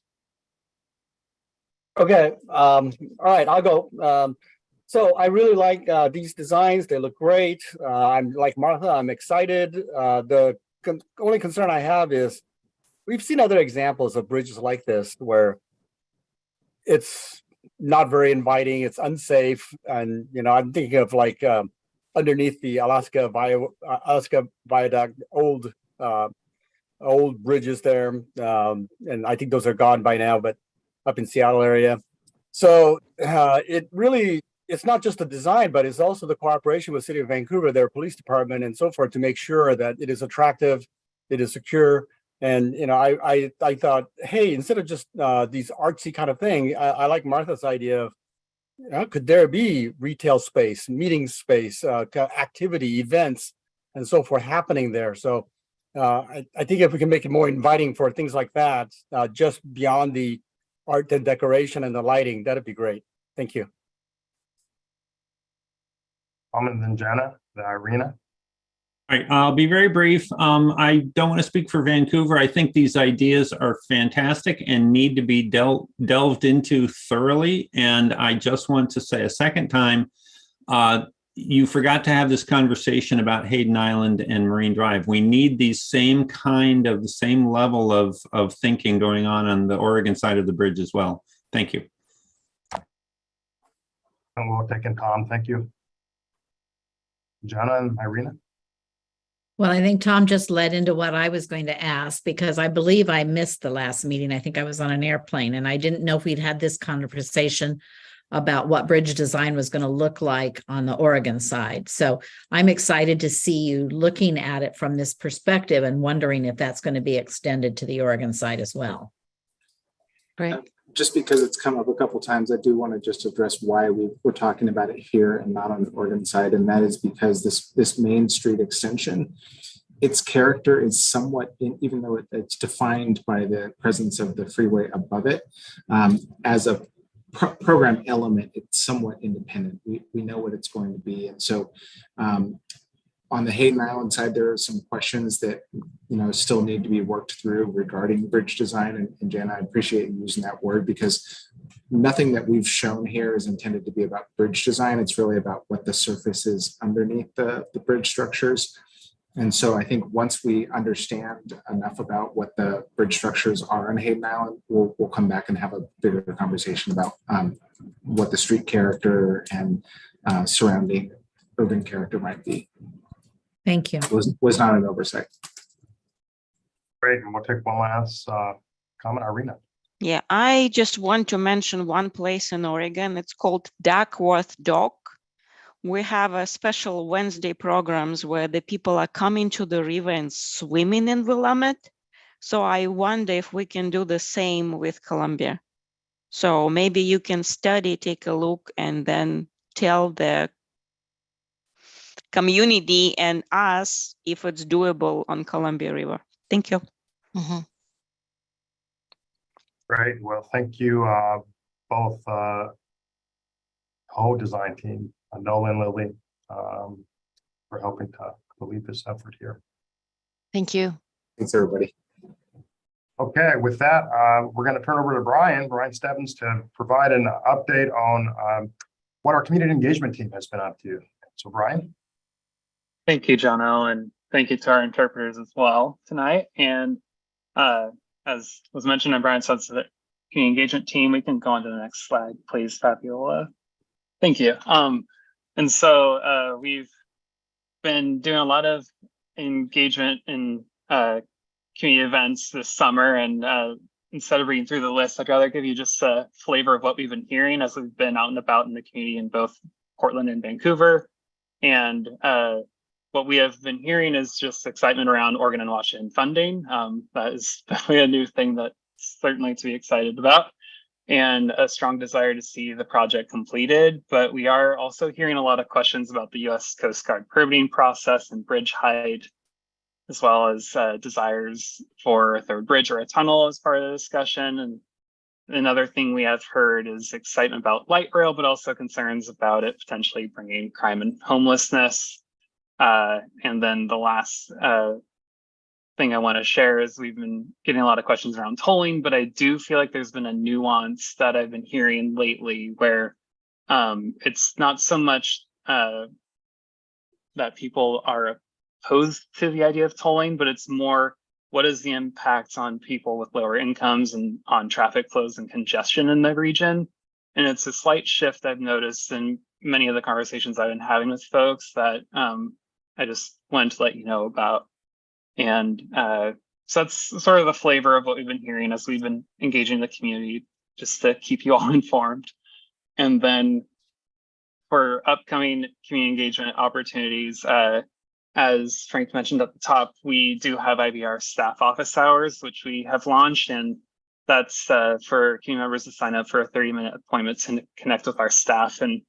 Okay. All right, I'll go. So I really like these designs. They look great. I'm like Martha, I'm excited. The only concern I have is we've seen other examples of bridges like this where it's not very inviting, it's unsafe. And, I'm thinking of like underneath the Alaska Viaduct, old bridges there. And I think those are gone by now, but up in Seattle area. So it's not just the design, but it's also the cooperation with City of Vancouver, their police department, and so forth, to make sure that it is attractive, it is secure. And I thought, hey, instead of just these artsy kind of thing, I like Martha's idea of could there be retail space, meeting space, activity, events, and so forth happening there. So I think if we can make it more inviting for things like that, just beyond the art and decoration and the lighting, that'd be great. Thank you. And then Jenna, the arena. All right, I'll be very brief. I don't want to speak for Vancouver. I think these ideas are fantastic and need to be delved into thoroughly. And I just want to say a second time, you forgot to have this conversation about Hayden Island and Marine Drive. We need the same level of thinking going on the Oregon side of the bridge as well. Thank you. And we'll take in Tom. Thank you. Jenna and Irina. Well, I think Tom just led into what I was going to ask, because I believe I missed the last meeting. I think I was on an airplane and I didn't know if we'd had this conversation about what bridge design was going to look like on the Oregon side. So I'm excited to see you looking at it from this perspective and wondering if that's going to be extended to the Oregon side as well. Great. just because it's come up a couple times, I do want to just address why we're talking about it here and not on the Oregon side. And that is because this Main Street extension, its character is somewhat, even though it's defined by the presence of the freeway above it, as a program element, it's somewhat independent. We know what it's going to be. And so on the Hayden Island side, there are some questions that, still need to be worked through regarding bridge design. And Jen, I appreciate you using that word, because nothing that we've shown here is intended to be about bridge design. It's really about what the surface is underneath the bridge structures. And so I think once we understand enough about what the bridge structures are on Hayden Island, we'll come back and have a bigger conversation about what the street character and surrounding urban character might be. Thank you. Was not an oversight. Great, and we'll take one last comment, Irina. Yeah, I just want to mention one place in Oregon. It's called Duckworth Dock. We have a special Wednesday programs where the people are coming to the river and swimming in Willamette. So I wonder if we can do the same with Columbia. So maybe you can study, take a look, and then tell the community and us if it's doable on Columbia River. Thank you. Mhm. Great. Well, thank you both, whole design team, Nolan and Lily, for helping to lead this effort here. Thank you. Thanks, everybody. Okay, with that, we're going to turn over to Brian Stebbins, to provide an update on what our community engagement team has been up to. So, Brian. Thank you, Johnell, and thank you to our interpreters as well tonight. And as was mentioned in Brian's sense of the community engagement team, we can go on to the next slide, please, Fabiola. Thank you. And so we've been doing a lot of engagement in community events this summer. And instead of reading through the list, I'd rather give you just a flavor of what we've been hearing as we've been out and about in the community in both Portland and Vancouver. And what we have been hearing is just excitement around Oregon and Washington funding. That is definitely a new thing that's certainly to be excited about, and a strong desire to see the project completed. But we are also hearing a lot of questions about the U.S. Coast Guard permitting process and bridge height, as well as desires for a third bridge or a tunnel as part of the discussion. And another thing we have heard is excitement about light rail, but also concerns about it potentially bringing crime and homelessness. And then the last thing I want to share is we've been getting a lot of questions around tolling, but I do feel like there's been a nuance that I've been hearing lately where it's not so much that people are opposed to the idea of tolling, but it's more what is the impact on people with lower incomes and on traffic flows and congestion in the region. And it's a slight shift I've noticed in many of the conversations I've been having with folks that I just wanted to let you know about. And so that's sort of the flavor of what we've been hearing as we've been engaging the community, just to keep you all informed. And then for upcoming community engagement opportunities, as Frank mentioned at the top, we do have IBR staff office hours, which we have launched, and that's for community members to sign up for a 30-minute appointment to connect with our staff. And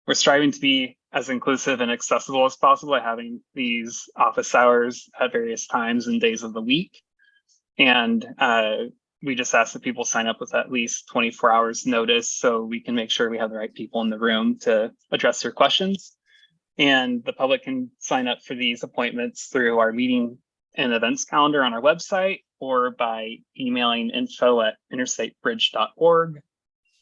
we're striving to be as inclusive and accessible as possible by having these office hours at various times and days of the week. And we just ask that people sign up with at least 24 hours notice so we can make sure we have the right people in the room to address their questions. And the public can sign up for these appointments through our meeting and events calendar on our website, or by emailing info@interstatebridge.org,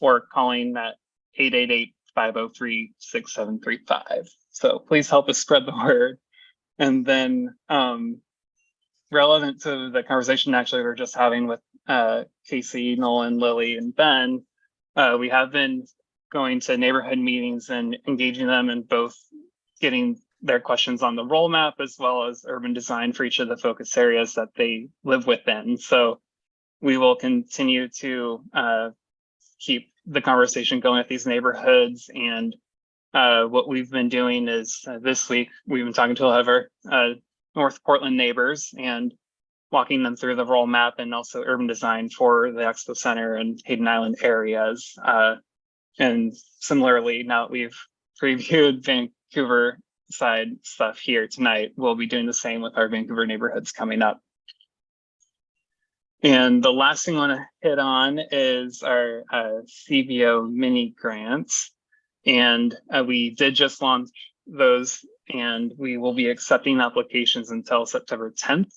or calling at 888-503-6735. So please help us spread the word. And then relevant to the conversation actually we're just having with Casey, Nolan, Lily, and Ben, we have been going to neighborhood meetings and engaging them in both getting their questions on the role map as well as urban design for each of the focus areas that they live within. So we will continue to keep the conversation going with these neighborhoods. And what we've been doing is this week, we've been talking to a lot of our North Portland neighbors, and walking them through the role map and also urban design for the Expo Center and Hayden Island areas. And similarly, now that we've previewed Vancouver side stuff here tonight, we'll be doing the same with our Vancouver neighborhoods coming up. And the last thing I want to hit on is our CBO mini grants. And we did just launch those, and we will be accepting applications until September 10th.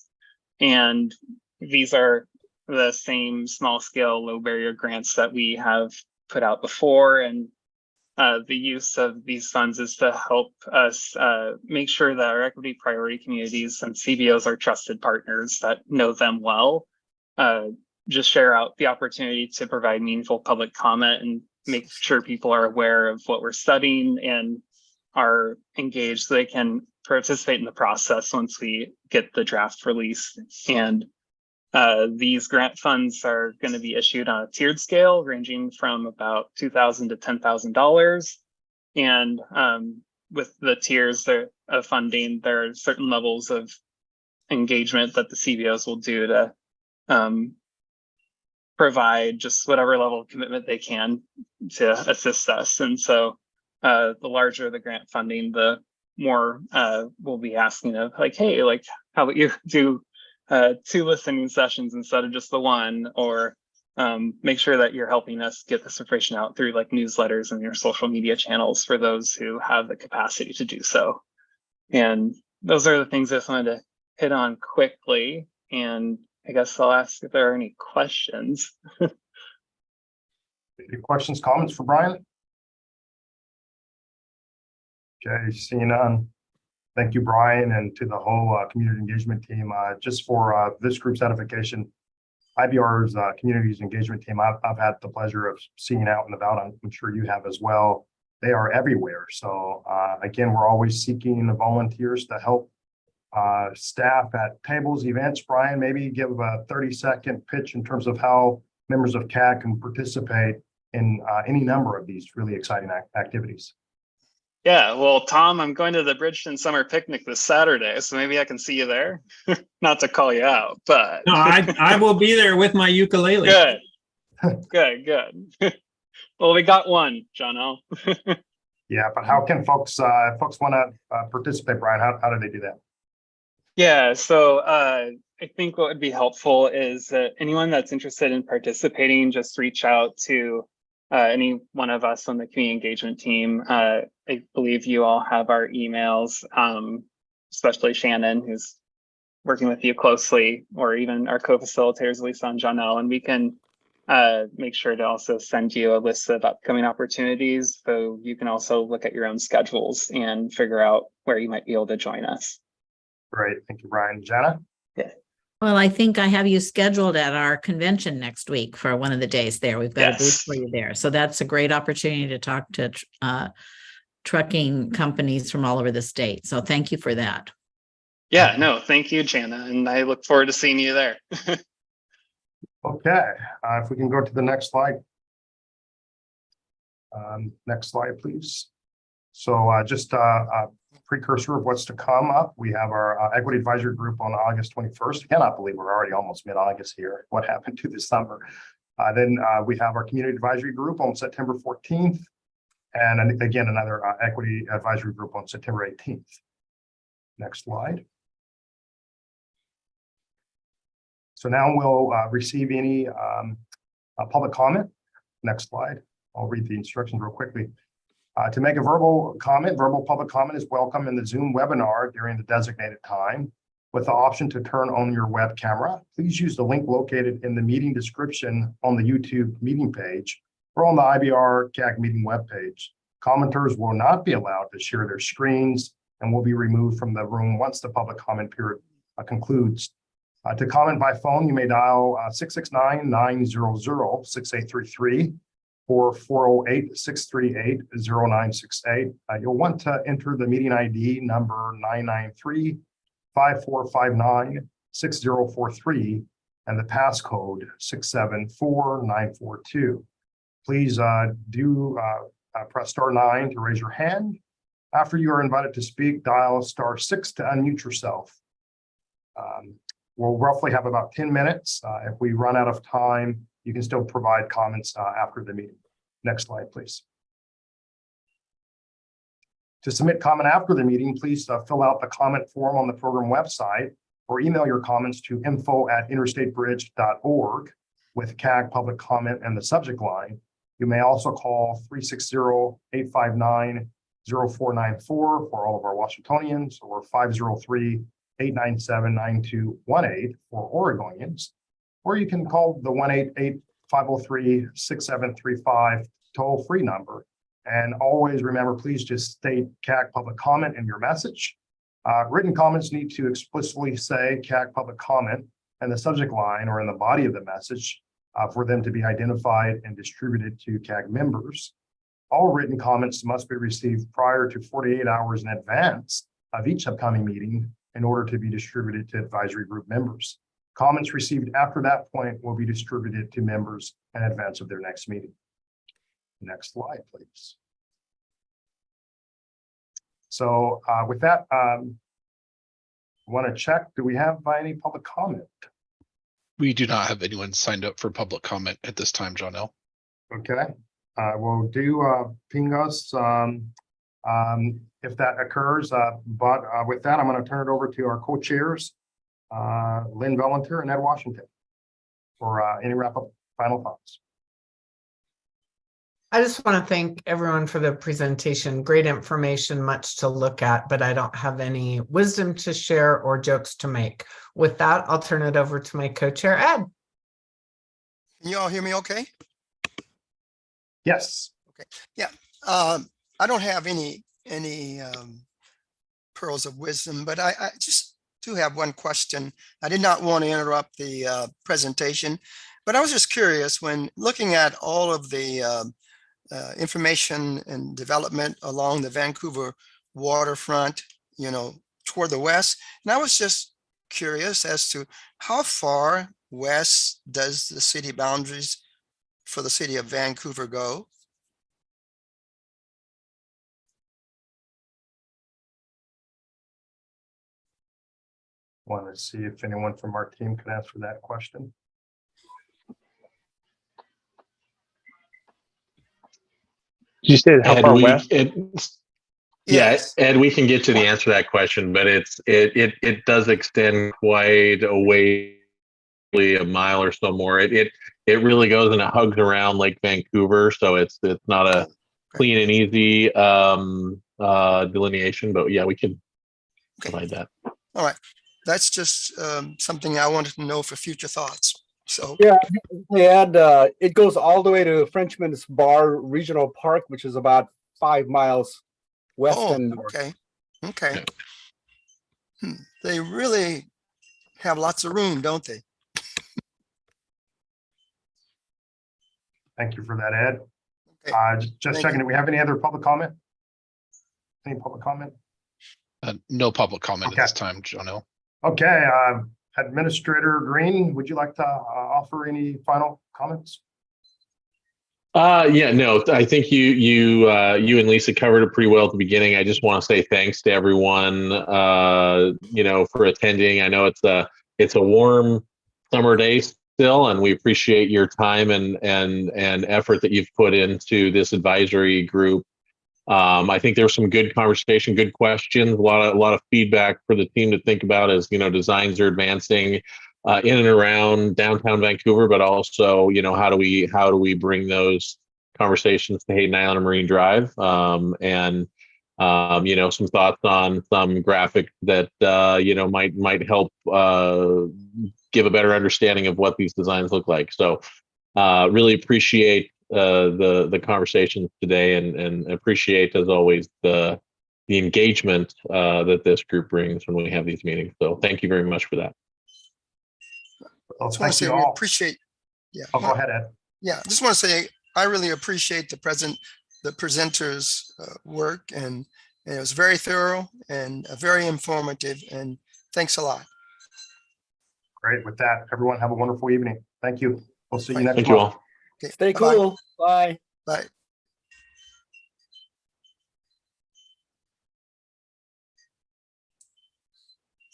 And these are the same small scale, low barrier grants that we have put out before. And the use of these funds is to help us make sure that our equity priority communities and CBOs are trusted partners that know them well. Just share out the opportunity to provide meaningful public comment and make sure people are aware of what we're studying and are engaged so they can participate in the process once we get the draft released. And these grant funds are going to be issued on a tiered scale ranging from about $2,000 to $10,000. And with the tiers of funding, there are certain levels of engagement that the CBOs will do to provide just whatever level of commitment they can to assist us. And so the larger the grant funding, the more we'll be asking of like, hey, like, how about you do 2 listening sessions instead of just the 1, or make sure that you're helping us get this information out through like newsletters and your social media channels for those who have the capacity to do so. And those are the things I just wanted to hit on quickly. And I guess I'll ask if there are any questions. Any questions, comments for Brian? Okay, seeing none. Thank you, Brian, and to the whole community engagement team. Just for this group's edification, IBR's communities engagement team, I've had the pleasure of seeing out and about. I'm sure you have as well. They are everywhere. So again, we're always seeking the volunteers to help staff at tables, events. Brian, maybe give a 30-second pitch in terms of how members of CAG can participate in any number of these really exciting activities. Yeah, well, Tom, I'm going to the Bridgeton Summer Picnic this Saturday, so maybe I can see you there. Not to call you out, but No, I will be there with my ukulele. Good, good. Well, we got one, Johnell. Yeah, but how can folks want to participate, Brian? How do they do that? Yeah, so I think what would be helpful is that anyone that's interested in participating, just reach out to any one of us on the community engagement team. I believe you all have our emails, especially Shannon, who's working with you closely, or even our co-facilitators, Lisa and Johnell, and we can make sure to also send you a list of upcoming opportunities, so you can also look at your own schedules and figure out where you might be able to join us. Great, thank you, Brian. Jana? Well, I think I have you scheduled at our convention next week for one of the days there. We've got a booth for you there. So that's a great opportunity to talk to trucking companies from all over the state. So thank you for that. Yeah, no, thank you, Jana. And I look forward to seeing you there. Okay, if we can go to the next slide. Next slide, please. So just a precursor of what's to come up. We have our Equity Advisory Group on August 21st. I cannot believe we're already almost mid-August here. What happened to this summer? Then we have our Community Advisory Group on September 14th. And again, another Equity Advisory Group on September 18th. Next slide. So now we'll receive any public comment. Next slide. I'll read the instructions real quickly. To make a verbal public comment is welcome in the Zoom webinar during the designated time, with the option to turn on your web camera. Please use the link located in the meeting description on the YouTube meeting page or on the IBR CAG meeting webpage. Commenters will not be allowed to share their screens and will be removed from the room once the public comment period concludes. To comment by phone, you may dial 669-900-6833 or 408-638-0968. You'll want to enter the meeting ID number 993-5459-6043 and the passcode 674942. Please do press *9 to raise your hand. After you are invited to speak, dial *6 to unmute yourself. We'll roughly have about 10 minutes. If we run out of time, you can still provide comments after the meeting. Next slide, please. To submit comment after the meeting, please fill out the comment form on the program website or email your comments to info@interstatebridge.org with CAG Public Comment and the subject line. You may also call 360-859-0494 for all of our Washingtonians, or 503-897-9218 for Oregonians. Or you can call the 1-888-503-6735 toll-free number. And always remember, please just state CAG Public Comment in your message. Written comments need to explicitly say CAG Public Comment in the subject line or in the body of the message for them to be identified and distributed to CAG members. All written comments must be received prior to 48 hours in advance of each upcoming meeting in order to be distributed to advisory group members. Comments received after that point will be distributed to members in advance of their next meeting. Next slide, please. So with that, want to check, do we have any public comment? We do not have anyone signed up for public comment at this time, Johnell. Okay, we'll do ping us if that occurs. But with that, I'm going to turn it over to our co-chairs, Lynn, Valenter, and Ed Washington, for any wrap-up final thoughts. I just want to thank everyone for the presentation. Great information, much to look at, but I don't have any wisdom to share or jokes to make. With that, I'll turn it over to my co-chair, Ed. Can you all hear me okay? Yes. Okay. Yeah. I don't have any pearls of wisdom, but I just do have one question. I did not want to interrupt the presentation, but I was just curious, when looking at all of the information and development along the Vancouver waterfront, you know, toward the west. And I was just curious as to how far west does the city boundaries for the city of Vancouver go? Want to see if anyone from our team can answer that question. Did you say how far west? Yes. Ed, we can get to the answer to that question, but it does extend quite a way, a mile or so more. It really goes and it hugs around Lake Vancouver, so it's not a clean and easy delineation, but yeah, we can provide that. All right, that's just something I wanted to know for future thoughts. So yeah, and it goes all the way to Frenchman's Bar Regional Park, which is about 5 miles west and north. Okay. They really have lots of room, don't they? Thank you for that, Ed. Okay. Just checking, do we have any other public comment? Any public comment? No public comment at this time, Johnell. Okay, Administrator Green, would you like to offer any final comments? Yeah, no, I think you and Lisa covered it pretty well at the beginning. I just want to say thanks to everyone, you know, for attending. I know it's a warm summer day still, and we appreciate your time and effort that you've put into this advisory group. I think there was some good conversation, good questions, a lot of feedback for the team to think about as, you know, designs are advancing in and around downtown Vancouver, but also, you know, how do we bring those conversations to Hayden Island and Marine Drive, and you know, some thoughts on some graphic that you know, might help give a better understanding of what these designs look like. So really appreciate the conversations today, and appreciate, as always, the engagement that this group brings when we have these meetings. So thank you very much for that. Well, I want to say we appreciate. Yeah. Oh, go ahead, Ed. Yeah, I just want to say I really appreciate the presenters' work, and it was very thorough and very informative. And thanks a lot. Great. With that, everyone have a wonderful evening. Thank you. We'll see you next Thank month. you all. Okay, Stay bye-bye. cool. Bye. Bye.